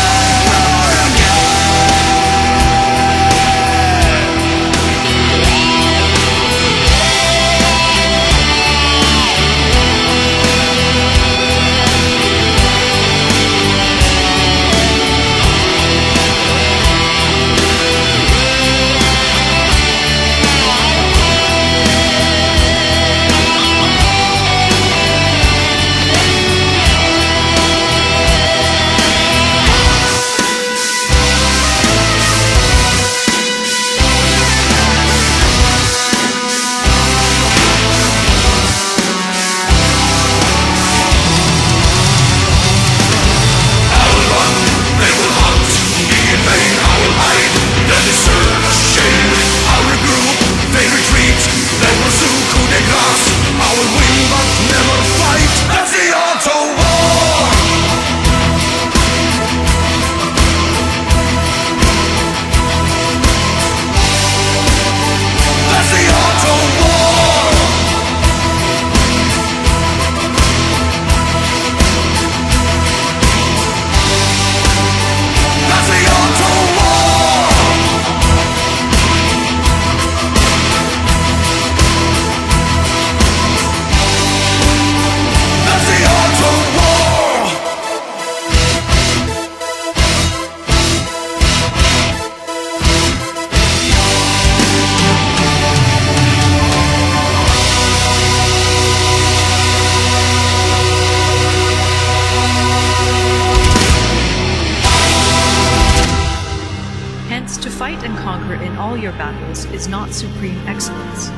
Speaker 1: Is not supreme excellence.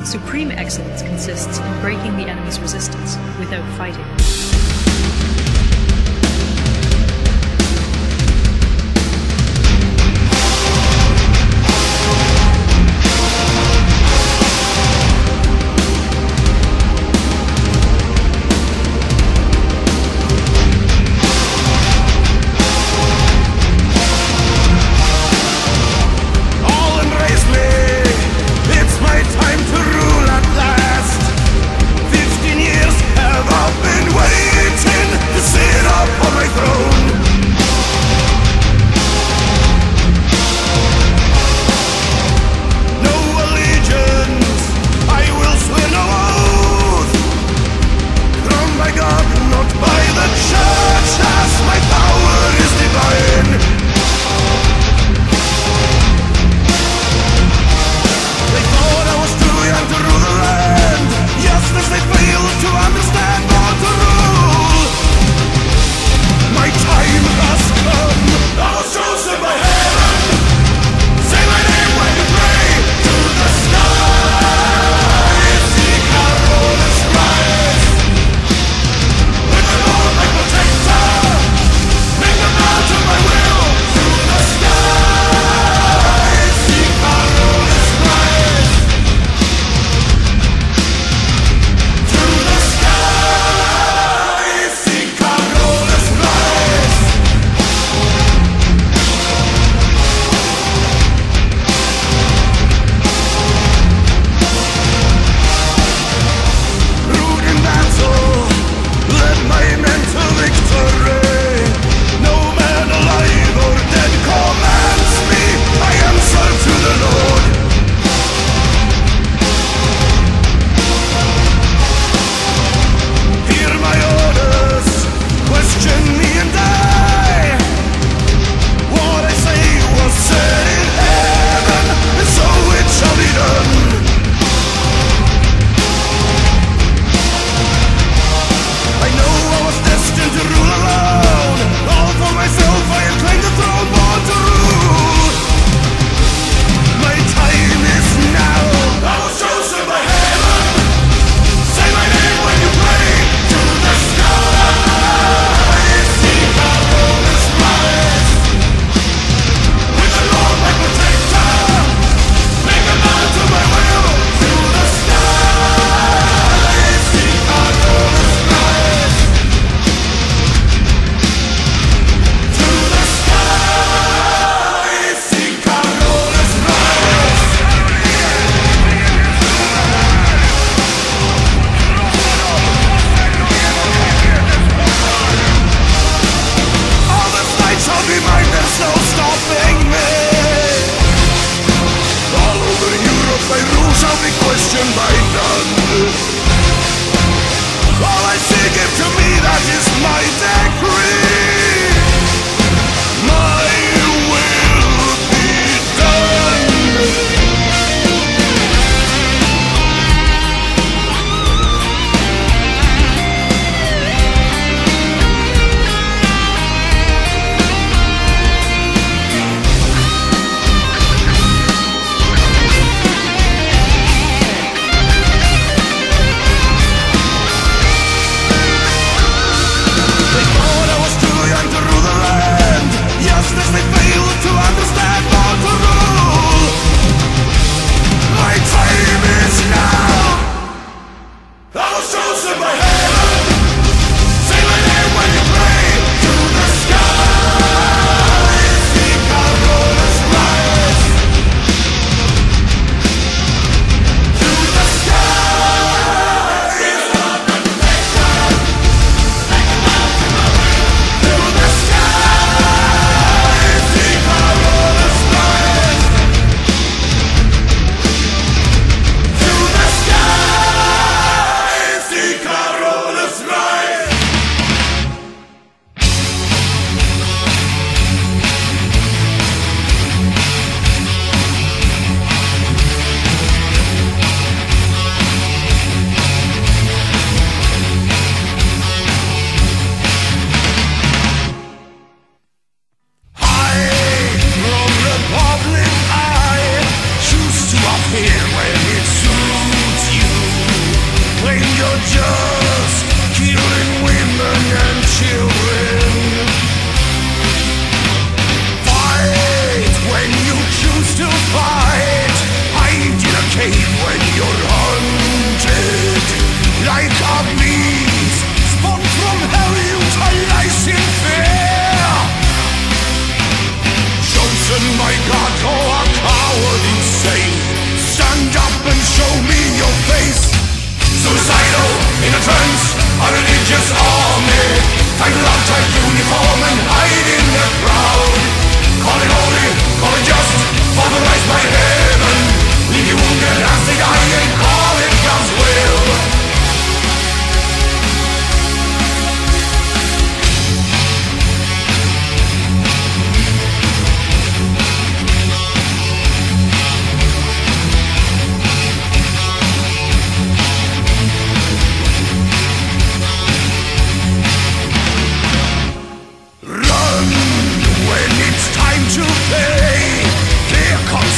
Speaker 1: Supreme excellence consists in breaking the enemy's resistance without fighting.
Speaker 2: It's my time to rule at last. 15 years have I been waiting.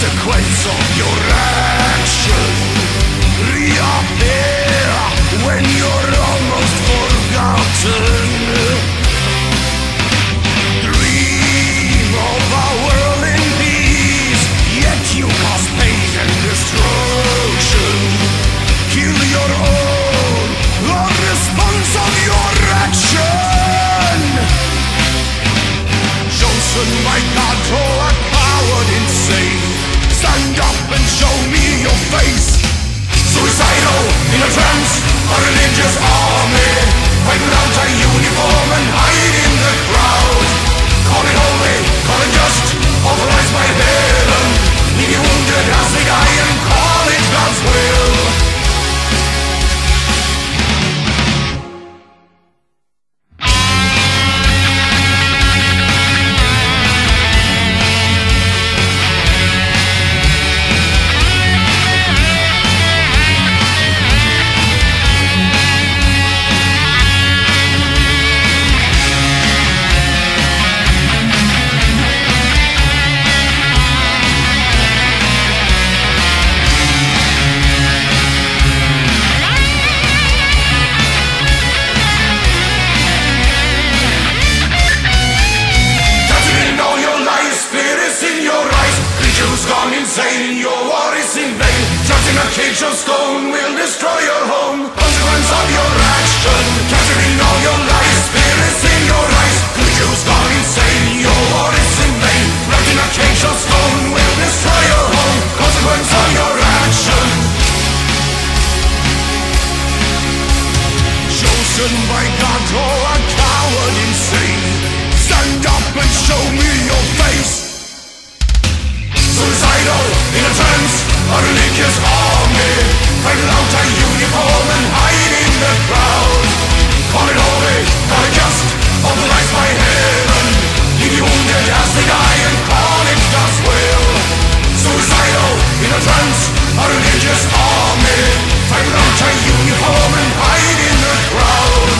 Speaker 2: consequence of your action reappear when you're almost forgotten. Dream of a world in peace, yet you cause pain and destruction. Kill your own, the response of your action. Chosen by God, oh a coward insane. Stand up and show me your face. Suicidal, in a trance, a religious army. Fight without a uniform and hide in the crowd. Call it holy, call it just, authorized by heaven. Leave you wounded as they die and call it God's will. Your war is in vain. Trapped in a cage of stone will destroy your home. Consequence of your action, capturing all your lies. Spirits in your eyes, creatures gone insane. Your war is in vain. Trapped in a cage of stone will destroy your home. Consequence of your action. Chosen by God, oh a coward insane. Stand up and show me your face. Suicidal, in a trance, a religious army. Fight without a uniform and hide in the crowd. Call it holy, call it just, authorized by heaven. Leave you wounded as they die and call it God's will. Suicidal, in a trance, a religious army. Fight without a uniform and hide in the crowd.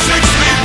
Speaker 2: Six feet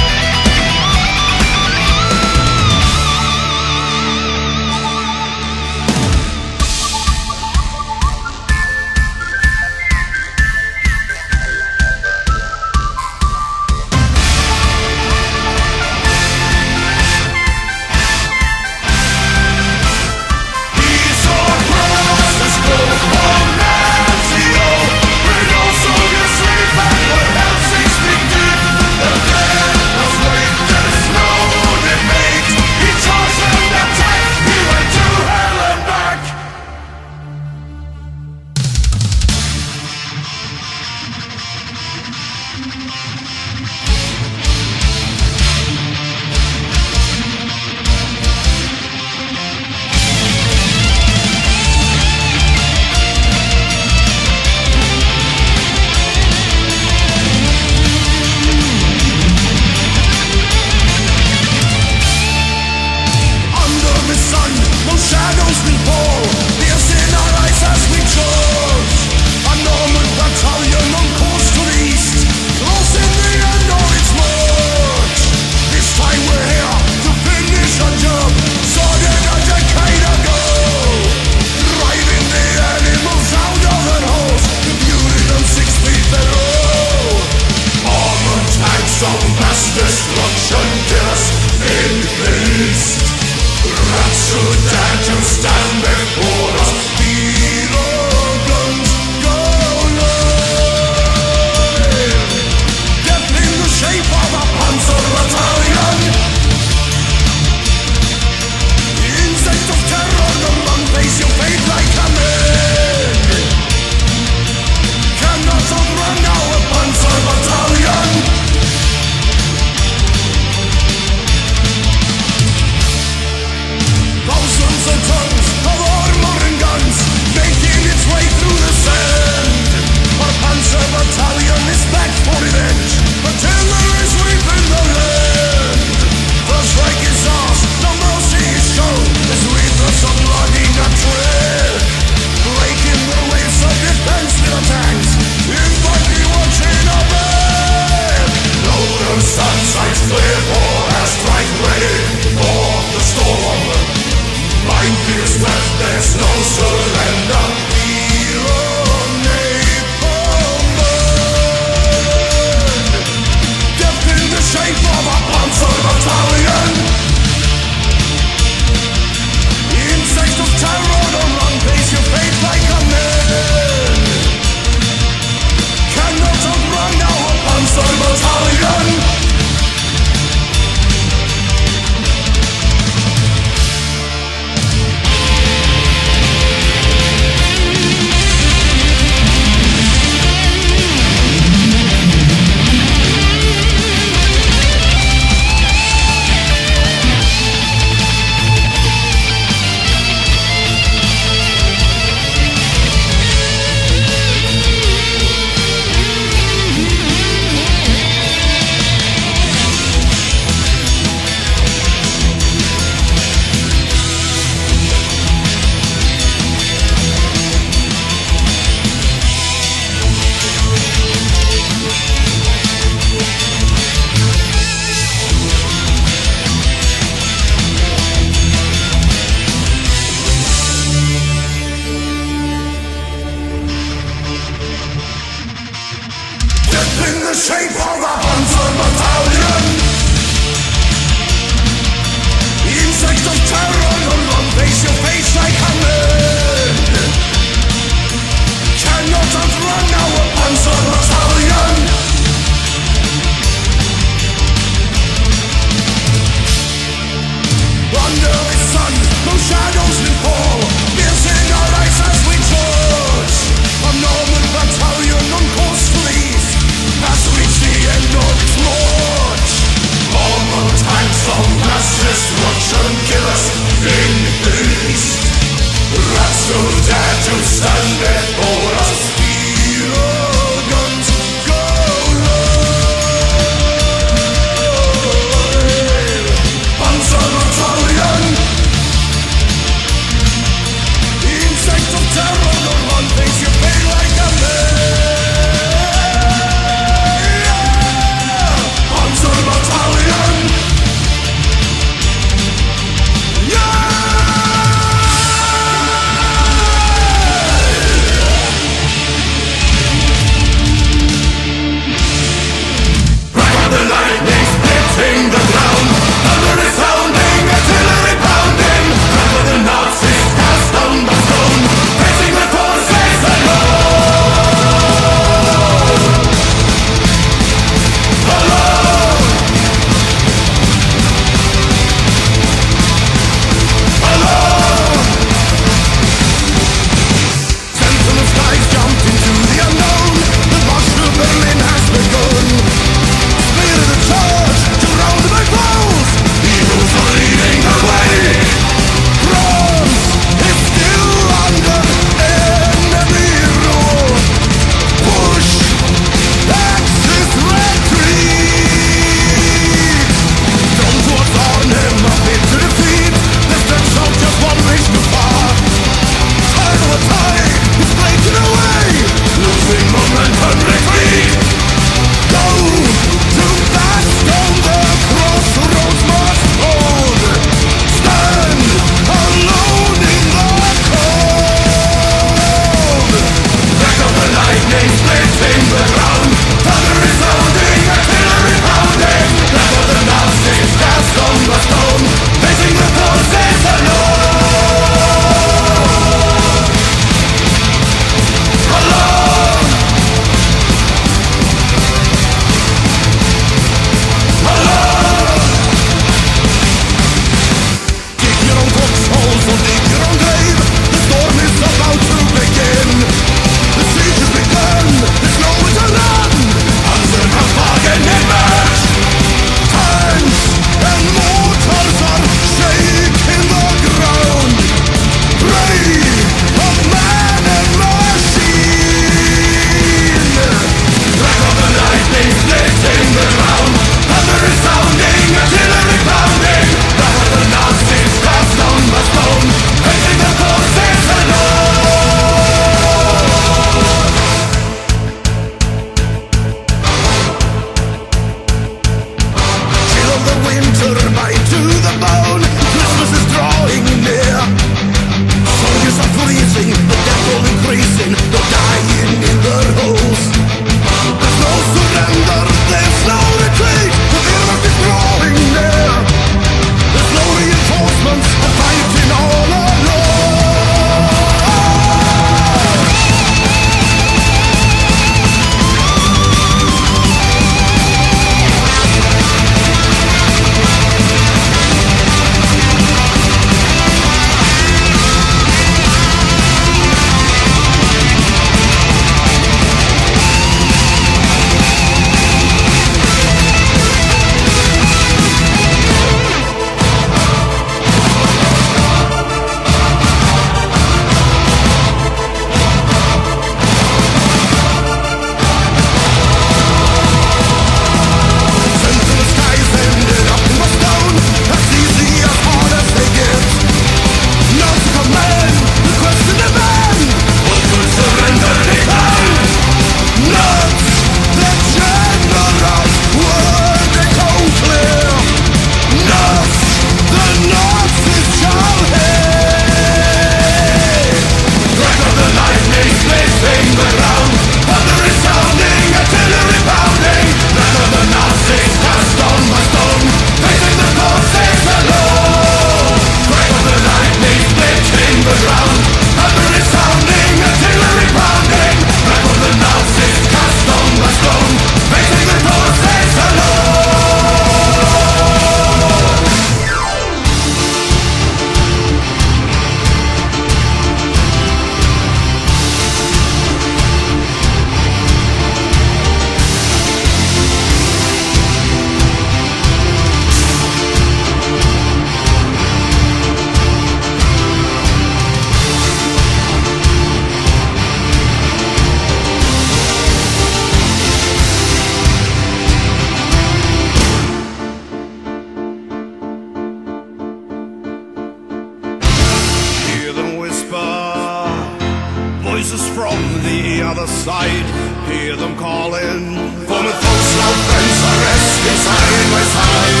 Speaker 3: from the other side, hear them calling. Former foes, now friends are resting side by side.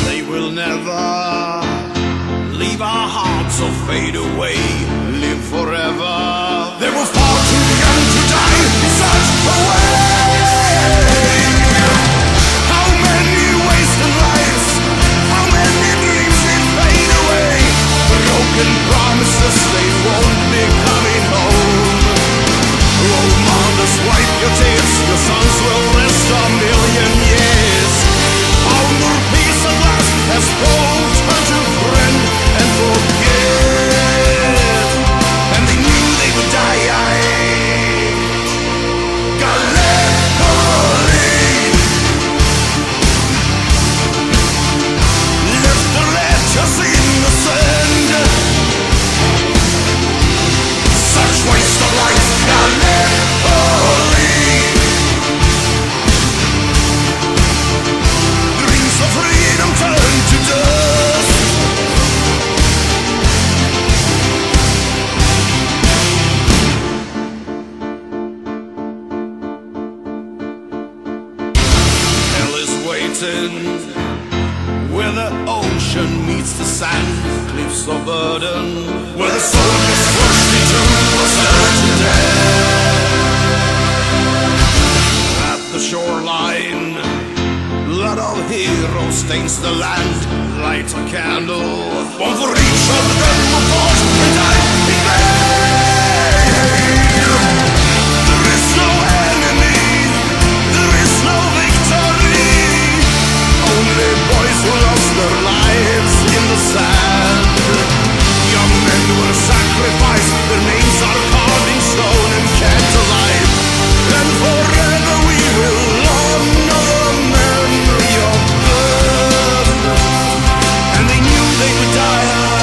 Speaker 3: They will never leave our hearts or fade away, live forever. They were far too young to die in such a way. How many wasted lives, how many dreams did fade away, broken promises they won't be coming home. Role models, wipe your tears, your sons will rest a million years. Found their peace at last, as both turned to friend and forget. And they knew they would die. Gallipoli left the letters in the sand. Such waste of life, Gallipoli. Dreams of freedom turned to dust. Hell is waiting where the ocean meets the sand, cliffs of burden, where the soul is crushed into a certain death. At the shoreline, blood of heroes stains the land. Light a candle, one for each of them who fought and died in vain. There is no enemy, there is no victory, only boys who lost their lives in the sand. Young men were sacrificed, their names are carved in stone and kept alive. And forever we will honor the memory of them. And they knew they would die.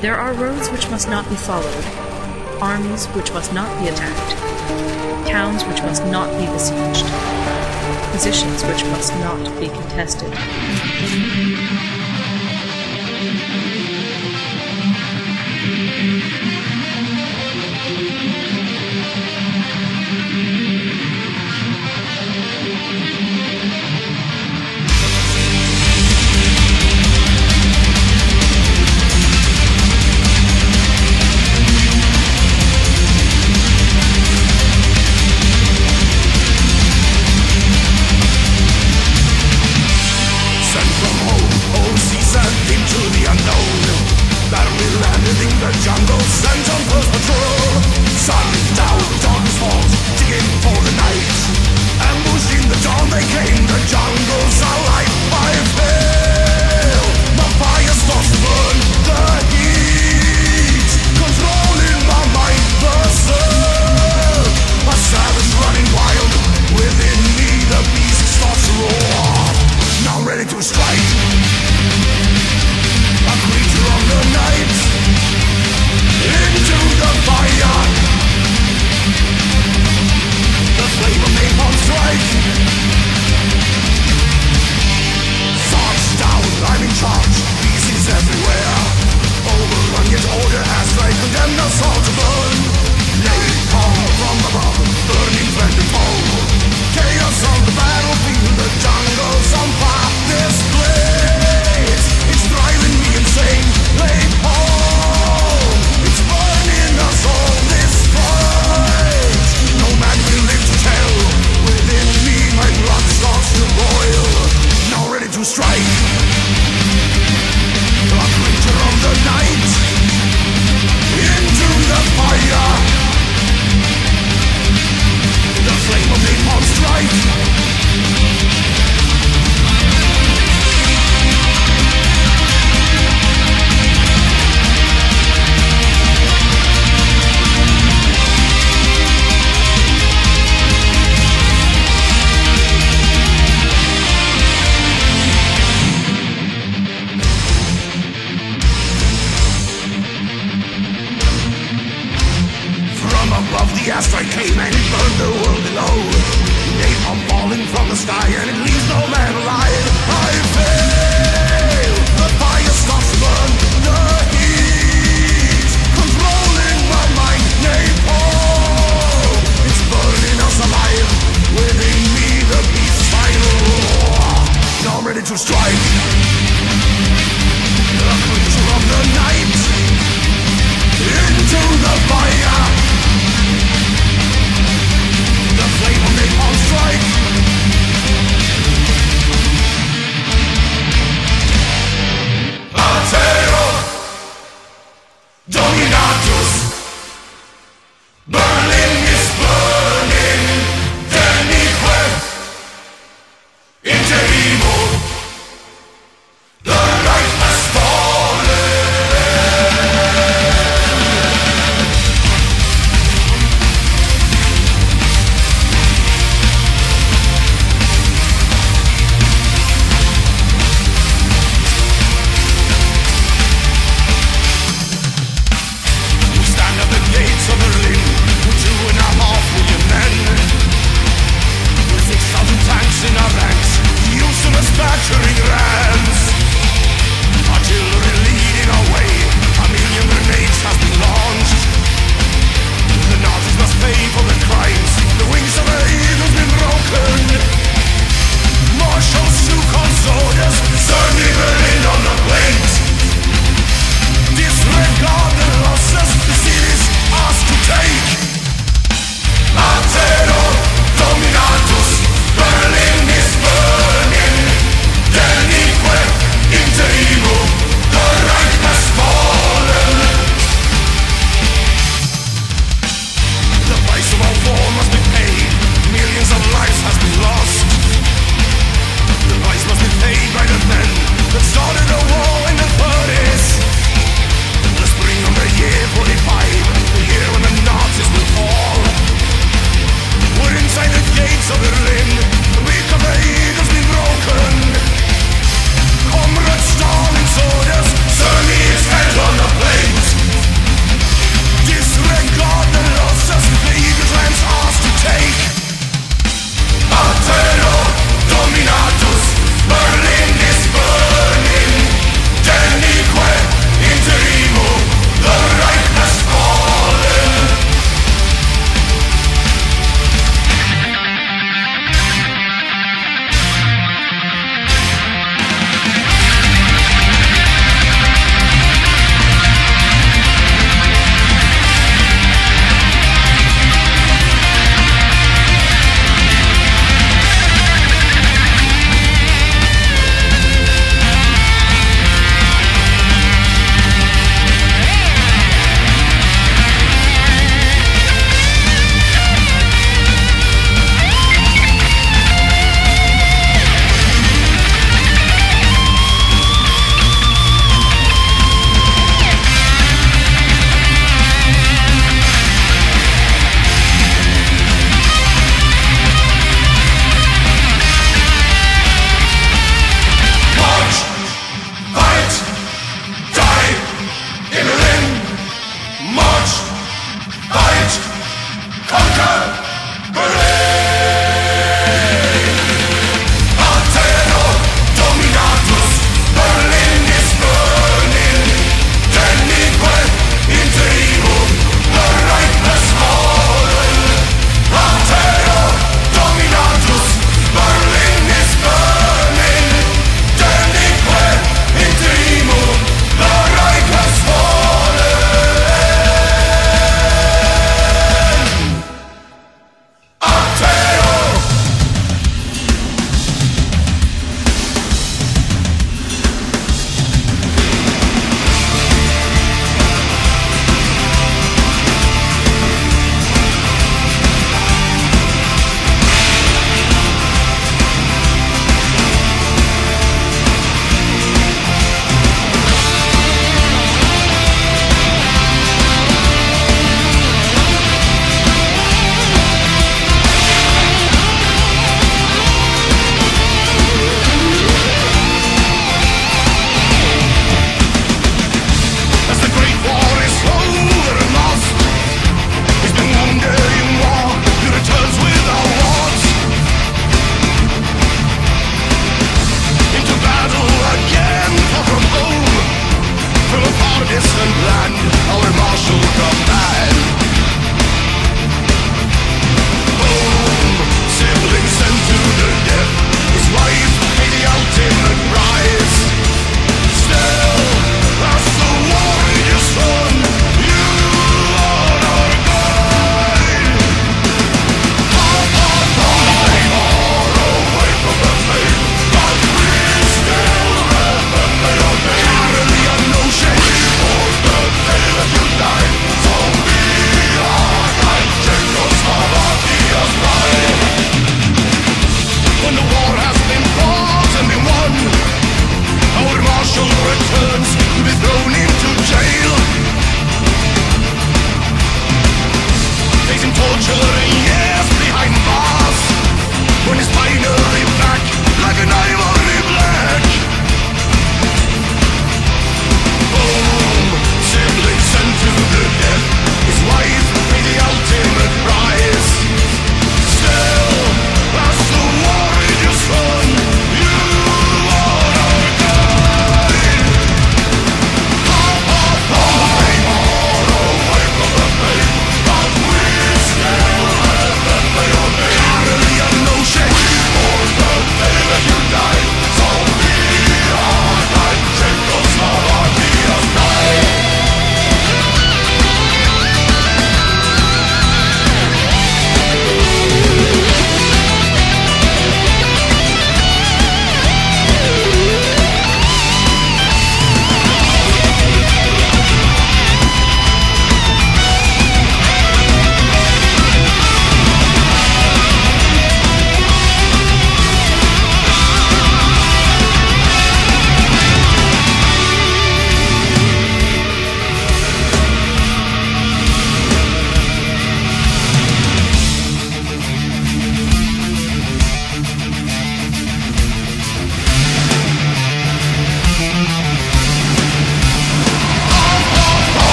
Speaker 1: There are roads which must not be followed, armies which must not be attacked, towns which must not be besieged, positions which must not be contested.
Speaker 3: Dominatus, Berlin is burning, Benedict, Interim, the light has fallen. We stand at the gates of Berlin with 2.5 million men, with 6,000 tanks in our ranks, the useless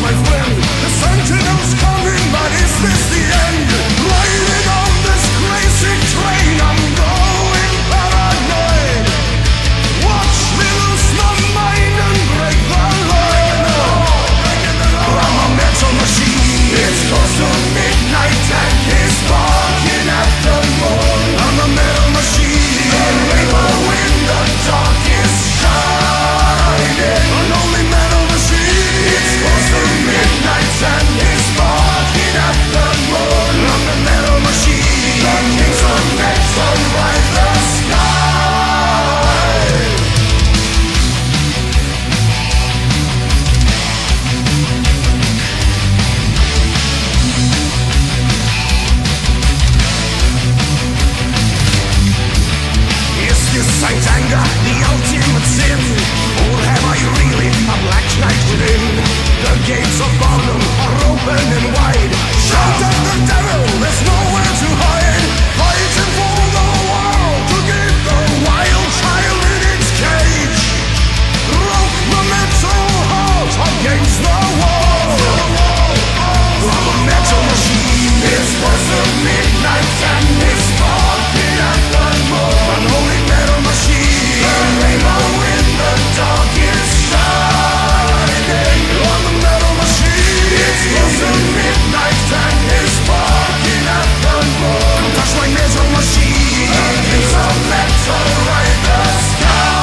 Speaker 2: my friend. The sentinel's coming, but is this the end? Riding on this crazy train, I'm going paranoid. Watch me lose my mind and break the law. I'm a metal machine. It's close to midnight and he's barking at the moon. I'm a metal machine. The rainbow in the dark is shining. An only metal machine. It's close to midnight and he's barking at the moon. I'm a metal machine. The kings of metal ride the sky. Sight anger, the ultimate sin. Or have I really a black knight within? The gates of Barnum are open and wide. Shout at the devil, there's nowhere to hide. Fighting for the world to give the wild child in its cage. Rock the metal heart against the wall. I'm a metal machine. It's close to midnight and it's barking at the moon. An holy metal machine. The rainbow in the dark is shining. I'm a metal machine. It's close to midnight and it's barking at the moon. Touch my metal machine. The kings of metal ride the sky.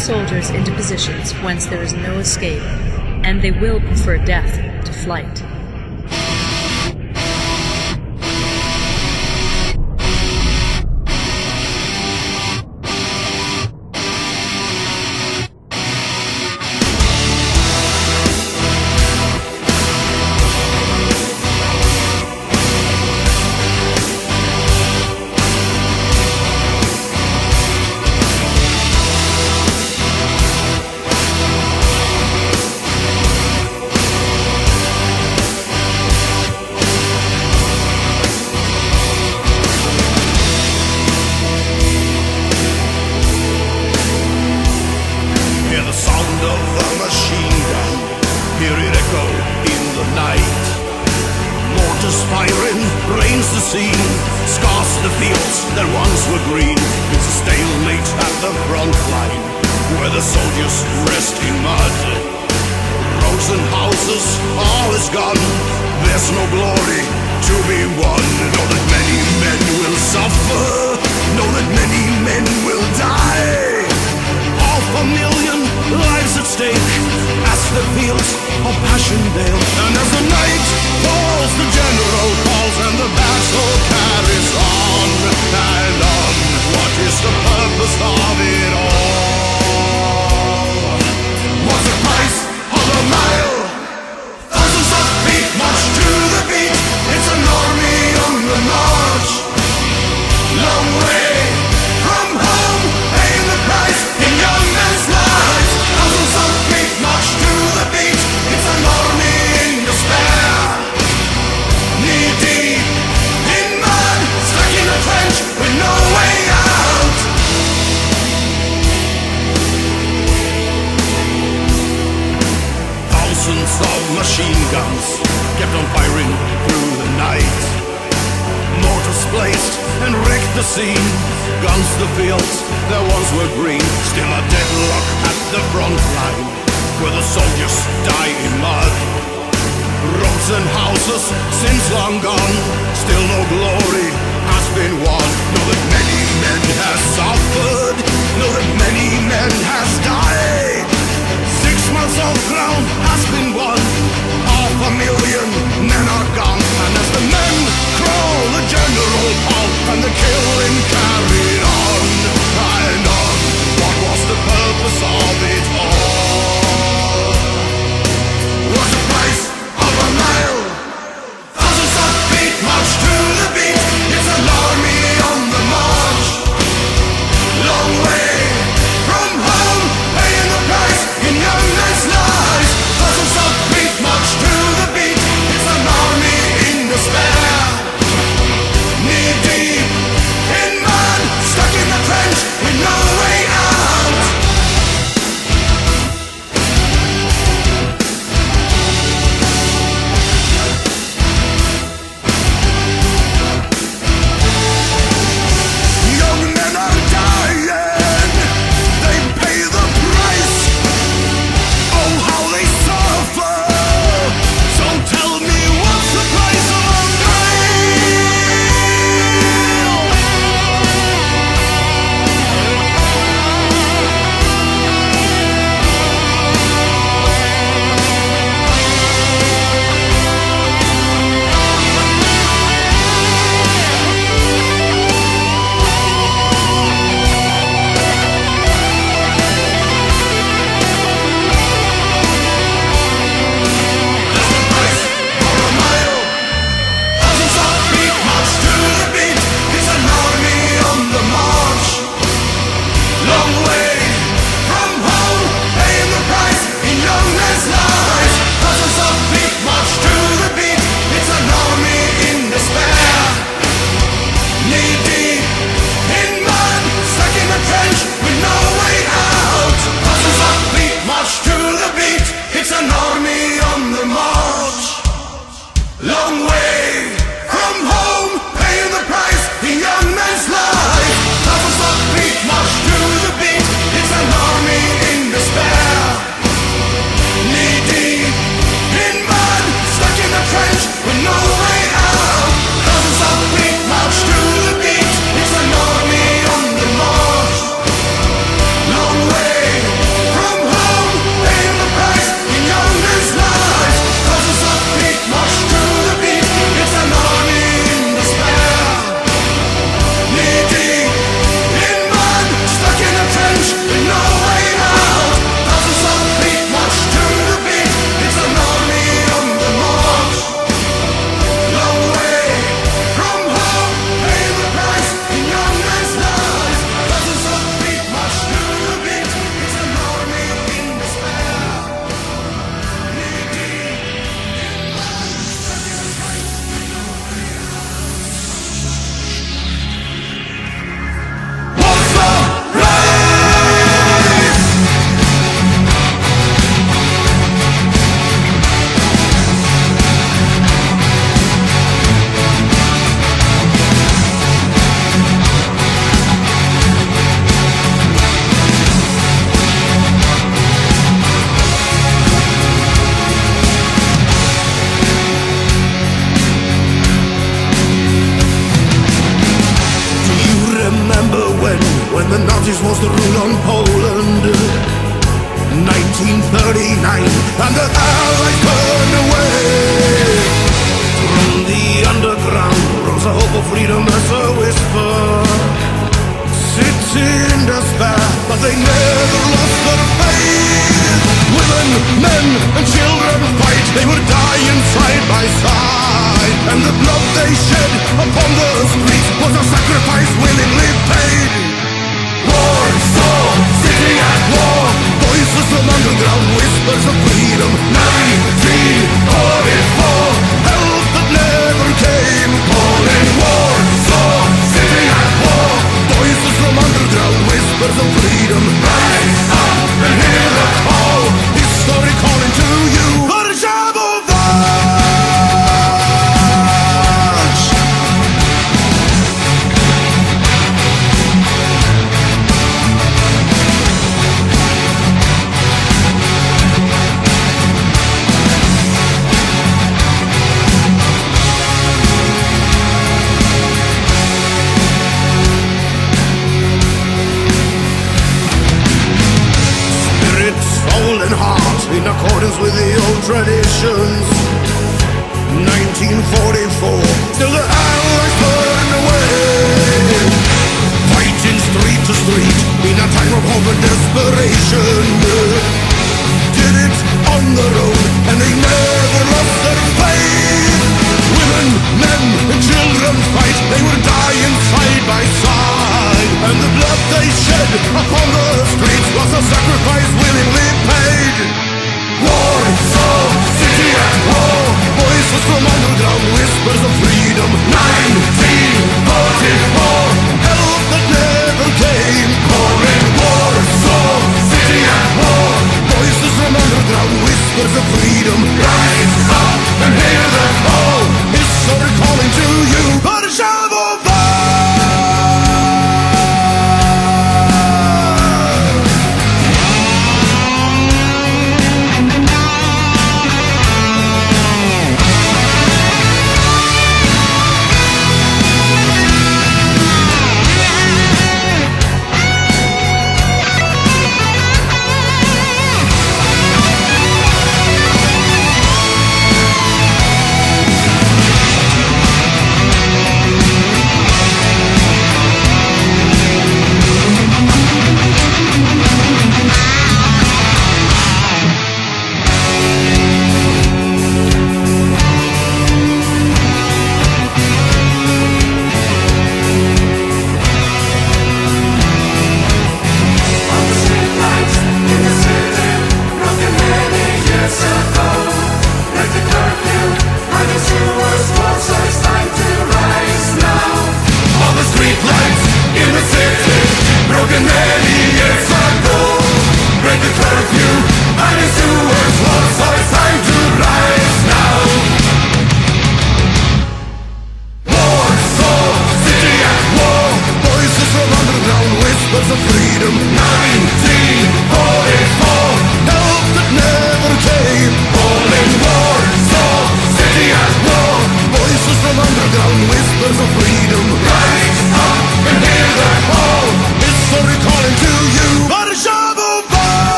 Speaker 1: soldiers into positions whence there is no escape, and they will prefer death to flight.
Speaker 3: In and the Allies burned away. From the underground rose a hope of freedom as a whisper. City in despair, but they never lost their faith. Women, men, and children fight, they were dying side by side. And the blood they shed upon the streets was a sacrifice willingly paid. War, soul, city at war, voices from underground, whispers of freedom. 1944, help that never came. Calling war, soul, city at war, voices from underground, whispers of freedom. Rise up and hear the call, history calling to you. In accordance with the old traditions. 1944, still the Allies burned away. Fighting street to street in a time of hope and desperation. Did it on their own and they never lost their faith. Women, men, and children fight, they were dying side by side. And the blood they shed upon the streets was a sacrifice willingly paid. War, soul, city at war, voices from underground, whispers of freedom. 1944, help that never came. Calling war, soul, city at war, voices from underground, whispers of freedom. Rise up and hear the call, history calling to you.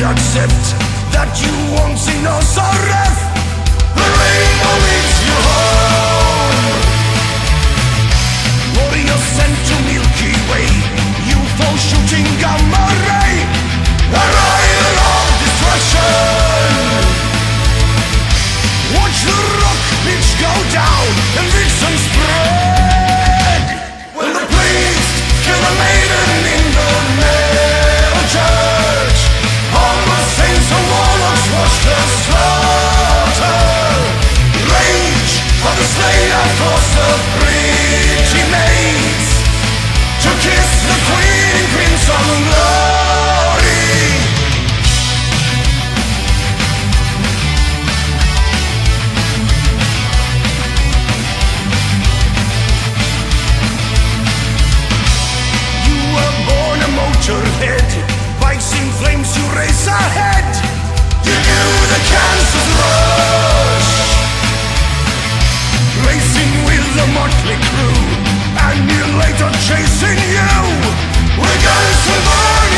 Speaker 3: Accept that you won't see no sorrow. The rainbow leads you home. Warriors sent to Milky Way, UFO shooting gamma ray, arrival of destruction. Watch the rock pitch go down and vision spread. When the priest kill a maiden in the metal church, all the saints and warlocks watch the slaughter.
Speaker 2: kiss the queen in crimson glory. You were born a motorhead, bikes in flames, you race ahead. You knew the Kansas rush, racing with the motley crew, and you later chasing you. We're gonna survive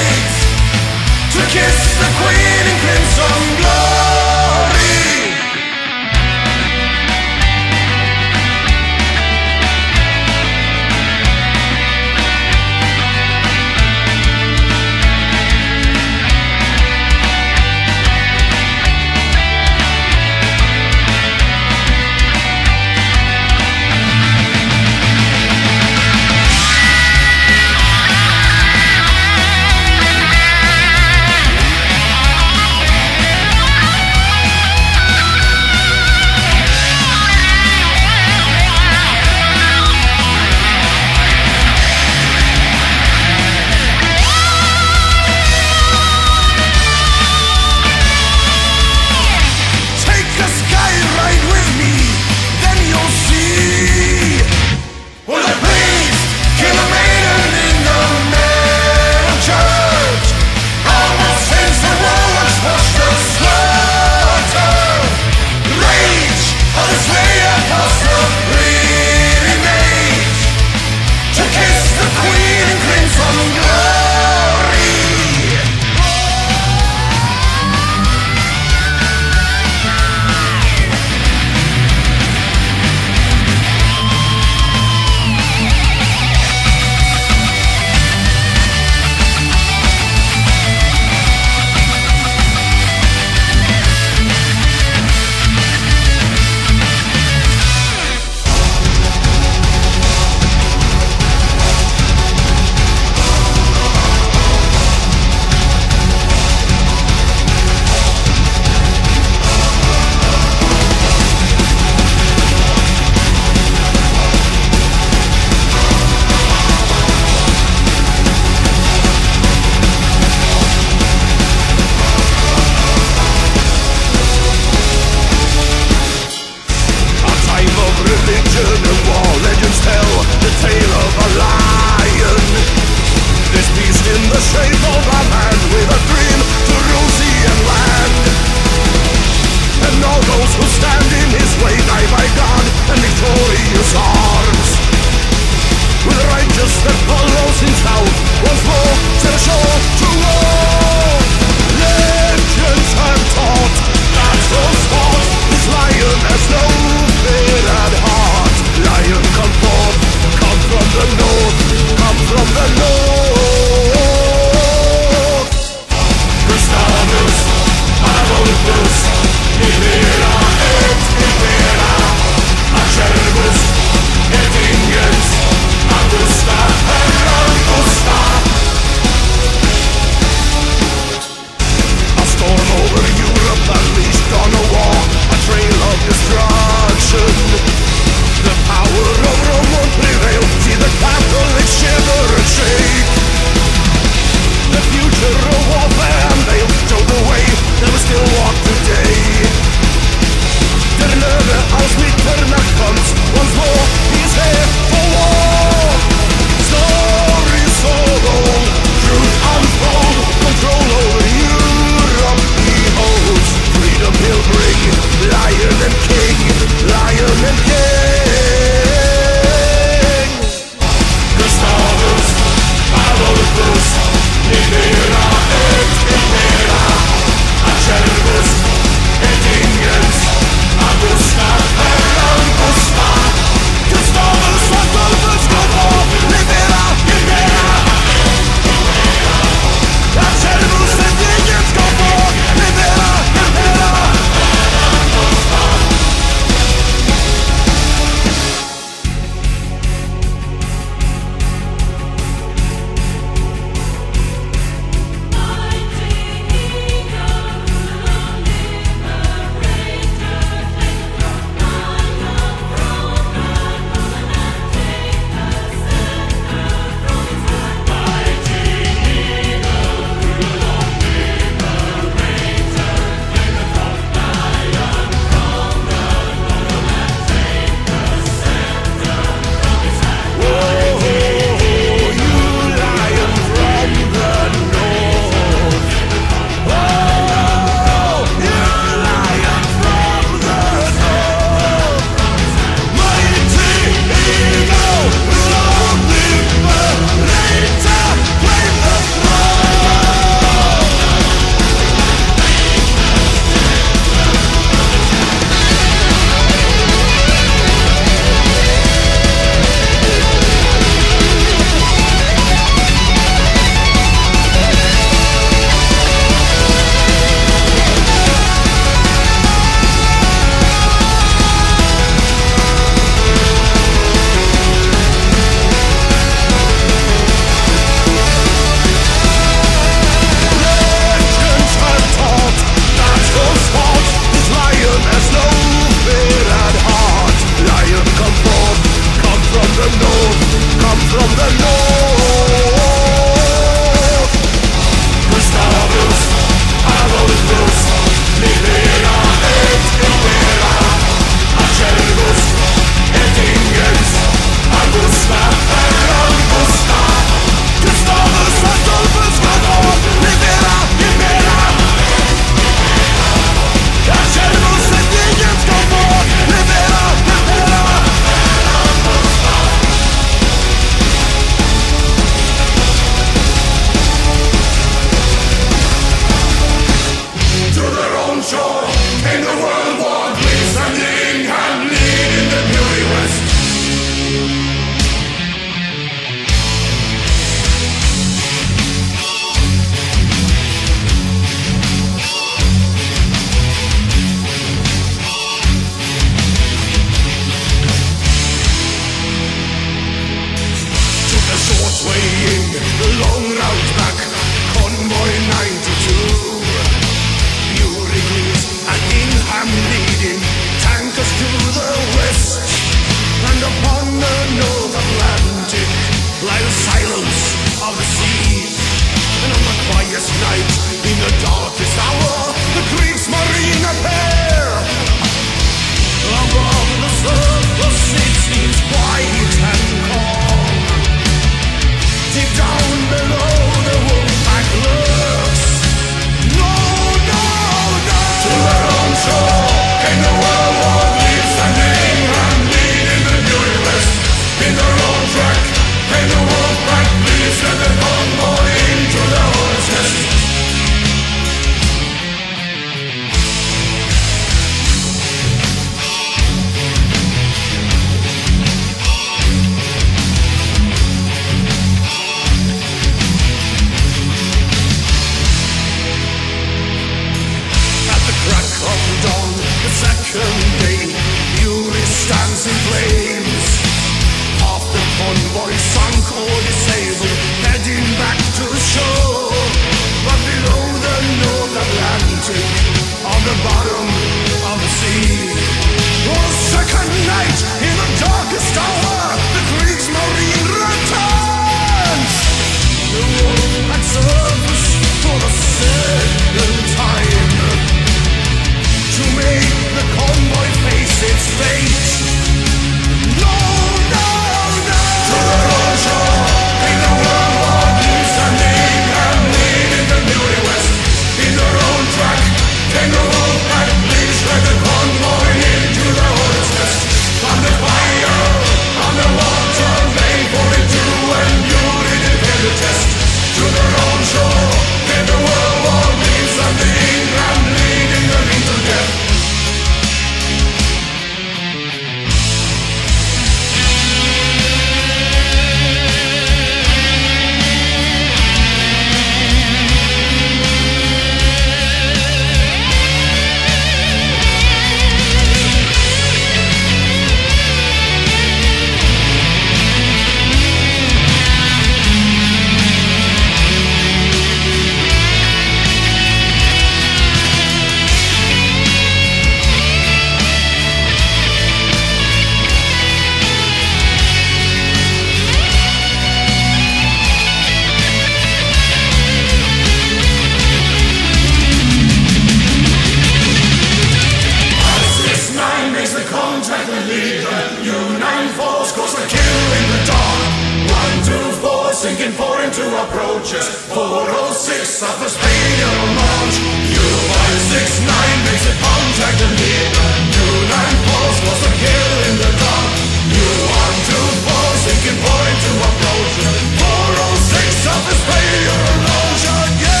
Speaker 3: suffers pain in a month. U569 makes a contact and hit. U94 was a kill in the dark. U124 sinking point to approach. 406 suffers pain in a launch again.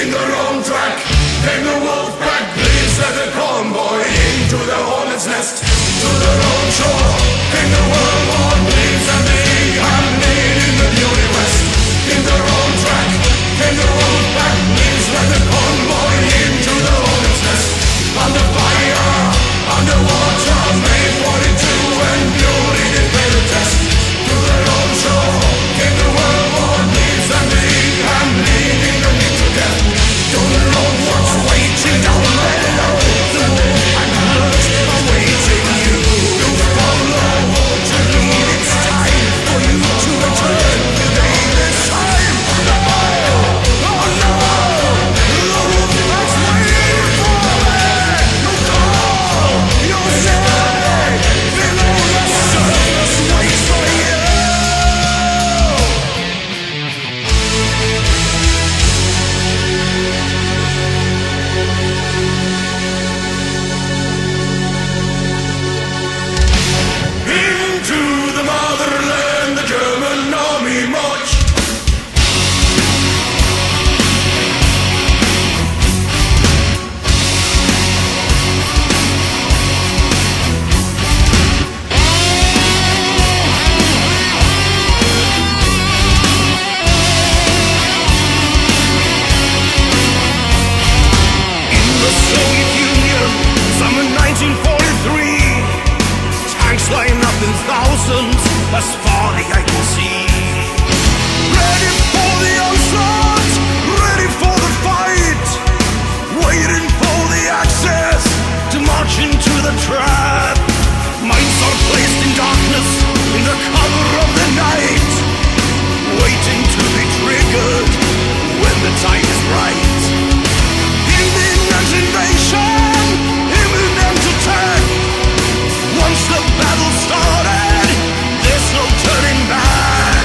Speaker 3: In the wrong track came the Wolfpack. Please let the convoy into the hornet's nest. To the wrong shore came the World War bleeds and the Ingham need in the beauty west. In the wrong track came the Wolfpack. Please let the convoy into the hornet's nest. Under fire, underwater, May 42 and beauty did pay the test. To the wrong shore came the World War bleeds and the Ingham need in the need to death. Don't know what's waiting down there. I'm hurt, awaiting you. You follow what you need. It's time for you to return. Today, this time. No! Oh no! The Wolfpack's waiting for me. You call, you say, below the surface waits for you. Into the motherland, the German army march. In the Soviet Union, summer 1943. Tanks line up in thousands, as far as I can see. Ready for the onslaught, ready for the fight. Waiting for the access to march into the trap. Minds are placed in darkness, in the cover of the night. Waiting to be triggered, when the time is right. Imminent invasion, imminent attack. Once the battle started, there's no turning back.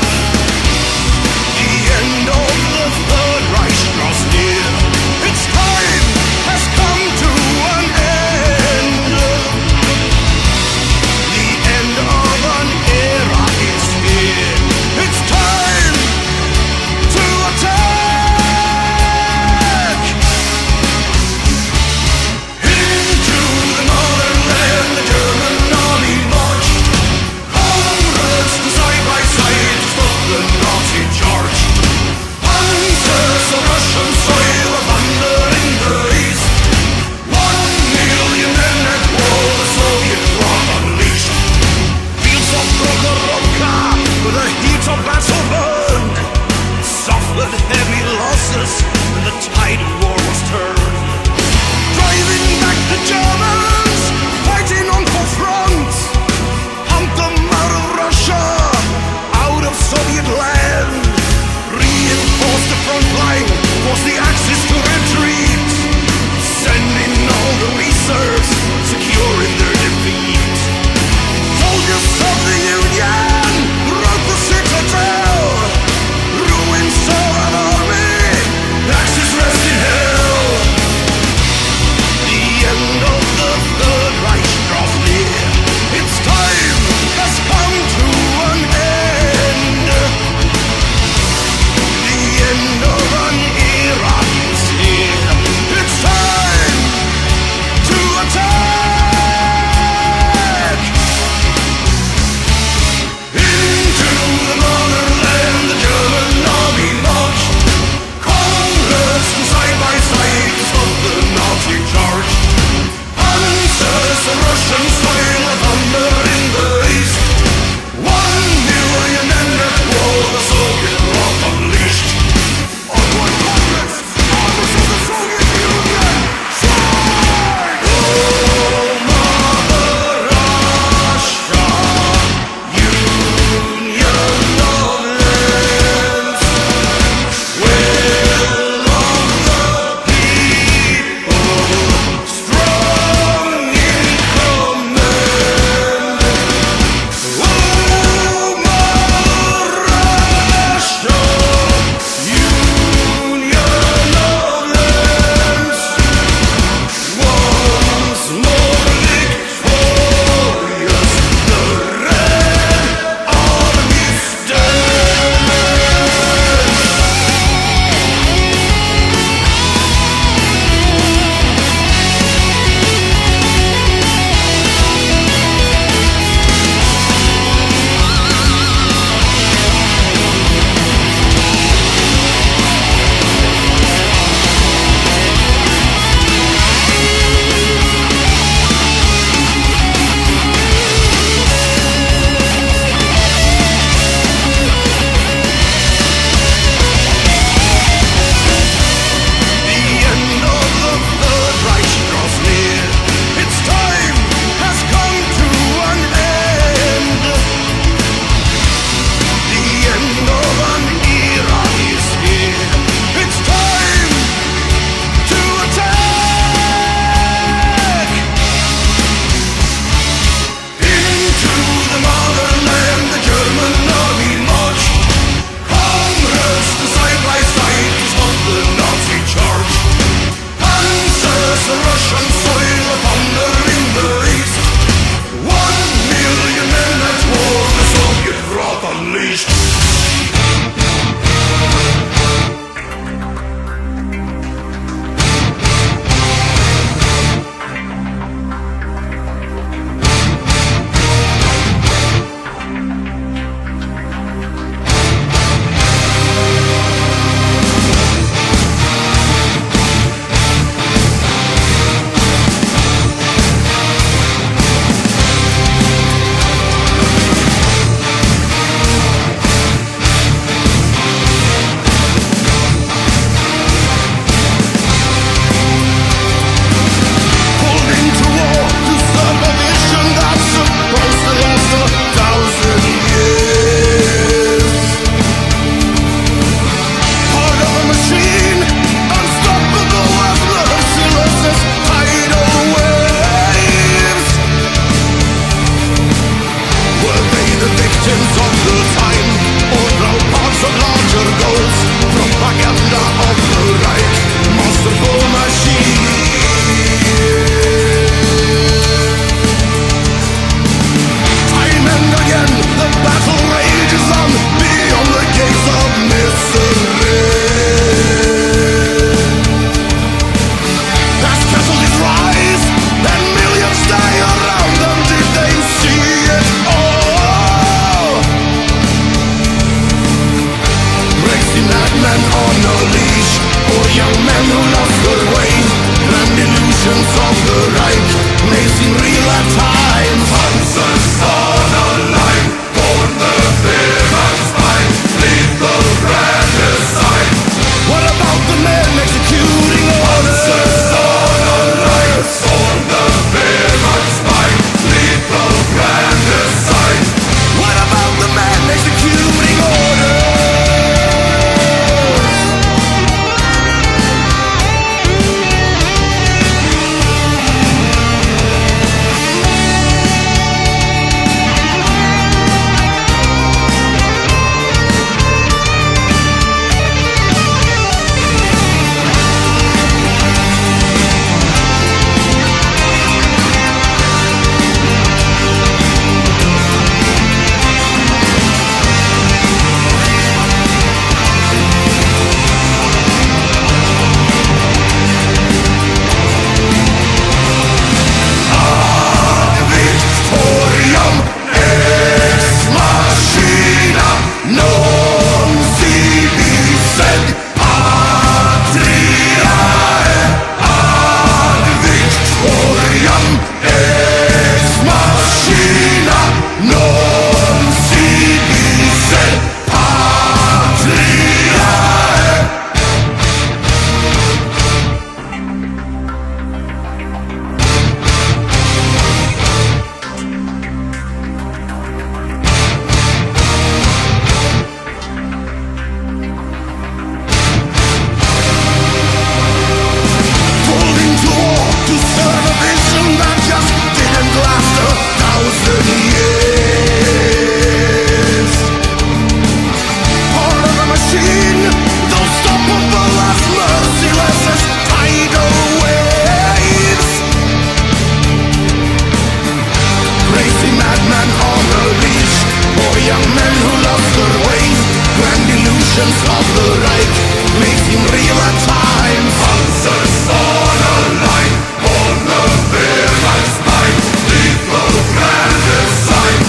Speaker 3: strike may seem real at times. Panzers on a line, on the Wehrmacht's spine, lethal grand design.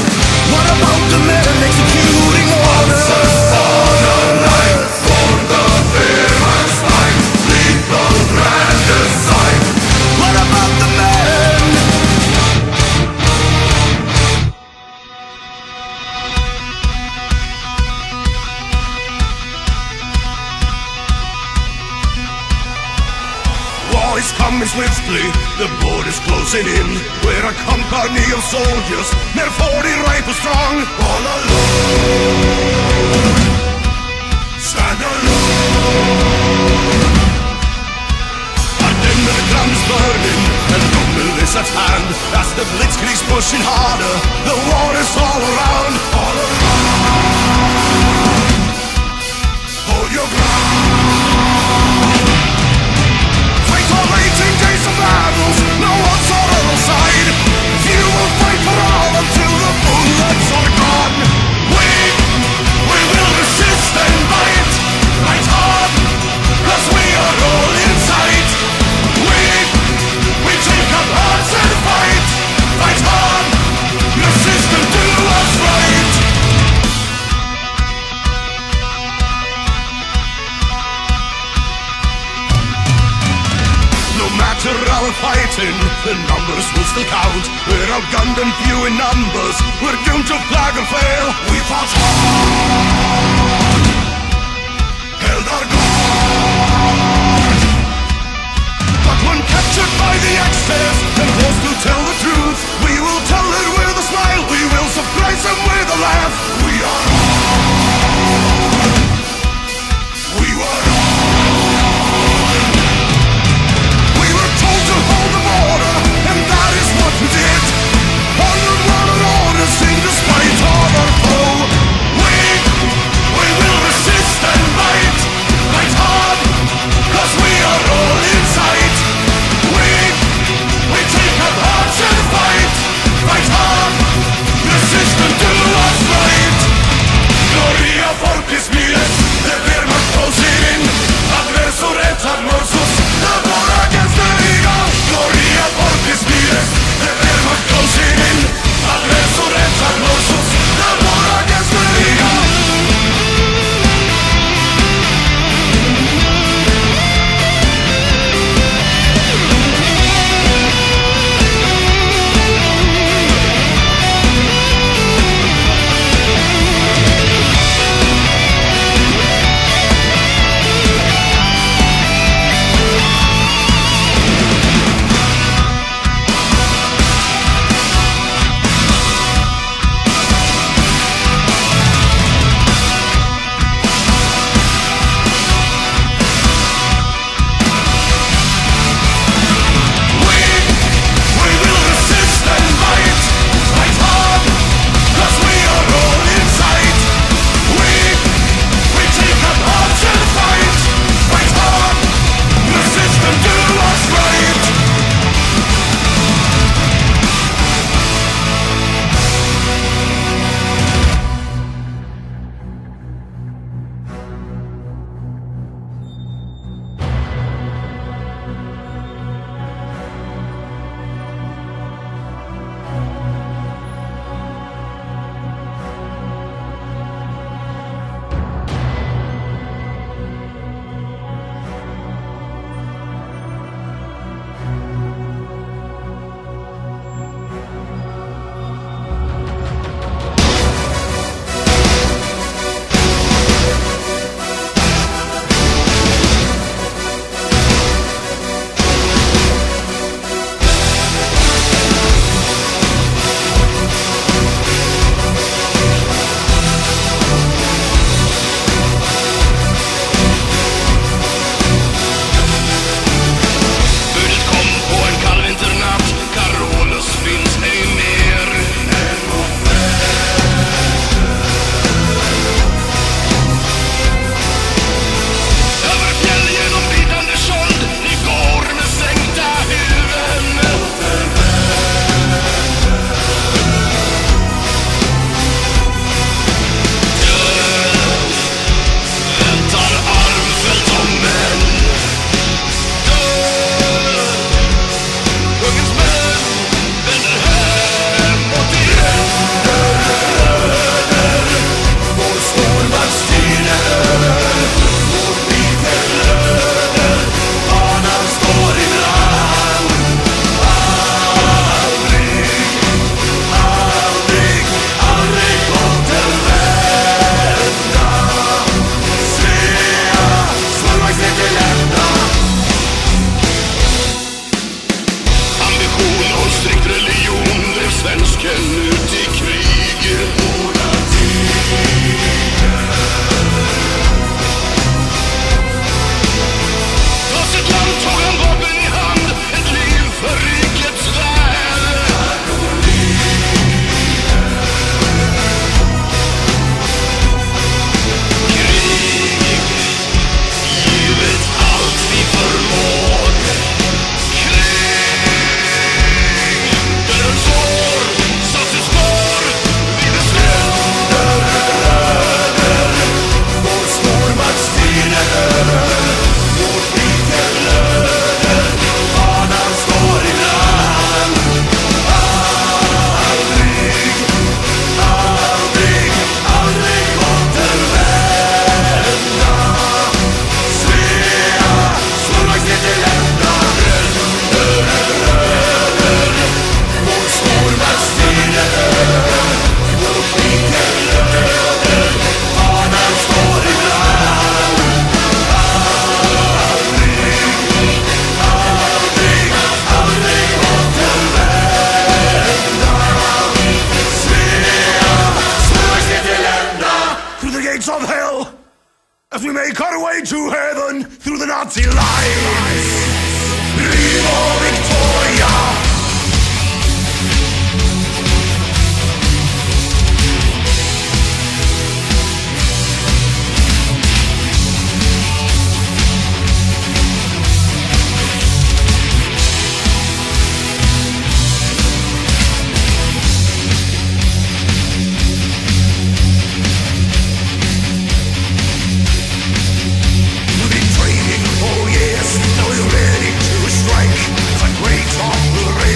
Speaker 3: What about the men executing orders? Panzers on a line, on the Wehrmacht's spine, lethal grand design. What about the men? War is coming swiftly, the border's closing in. We're a company of soldiers, they're 40 rifles strong. All alone, stand alone. Our dimmer ground is burning, and rumble is at hand. As the blitzkrieg's pushing harder, the war is all around. All around, hold your ground. Fight all 18 days of battles, no one's on our side. You will fight for all until the bullets are gone. We will resist and fight, fight hard, 'cause we are all in sight. We take up arms and fight, fight hard, resist and do what's right. No matter our fighting, the numbers will still count. We're outgunned and few in numbers, we're doomed to flag and fail. We fought hard, held our ground, but when captured by the excess and forced to tell the truth, we will tell it with a smile, we will surprise them with a laugh. We are on, we were on. We were told to hold the border, and that is what we did. Under one orders in despite of our foe. We will
Speaker 2: to heaven through the Nazi lines. Viva Victoria! Ready to strike the great operation.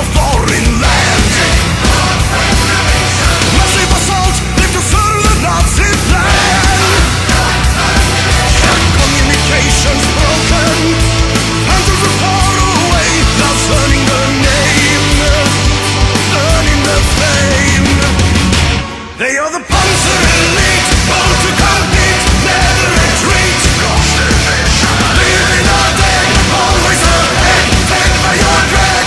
Speaker 2: a foreign land. Massive assault, live to serve the Nazi plan. Communications broken, Panzers are far away, now learning the name, learning the fame. They are the Panzer elite, bold to compete, never retreat. Living or dead, always ahead, fed by your dread.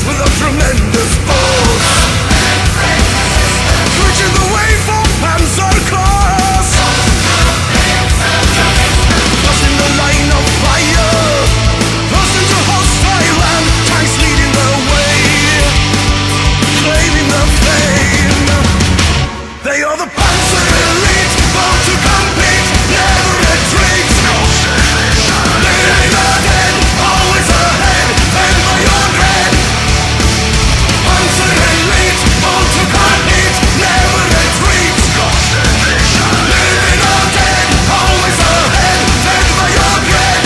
Speaker 2: With a tremendous force, switching the way for Panzerkapmf, crossing the line of fire, crossed into hostile land, tanks leading the way, claiming the fame. They are the Panzer elite, bold to compete, never retreat. Living or dead, always ahead, fed by your dread. Panzer elite, bold to compete, never retreat. Living or dead, always ahead, fed by your dread.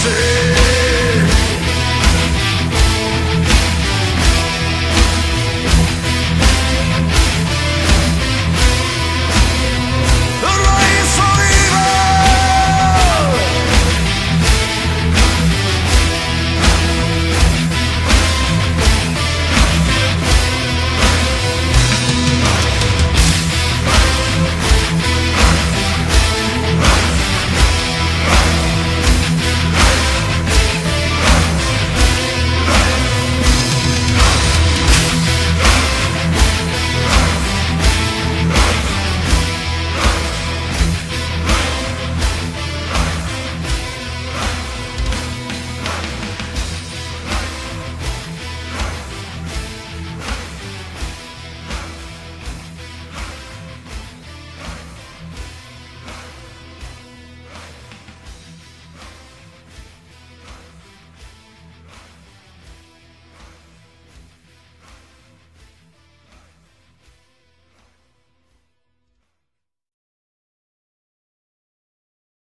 Speaker 3: say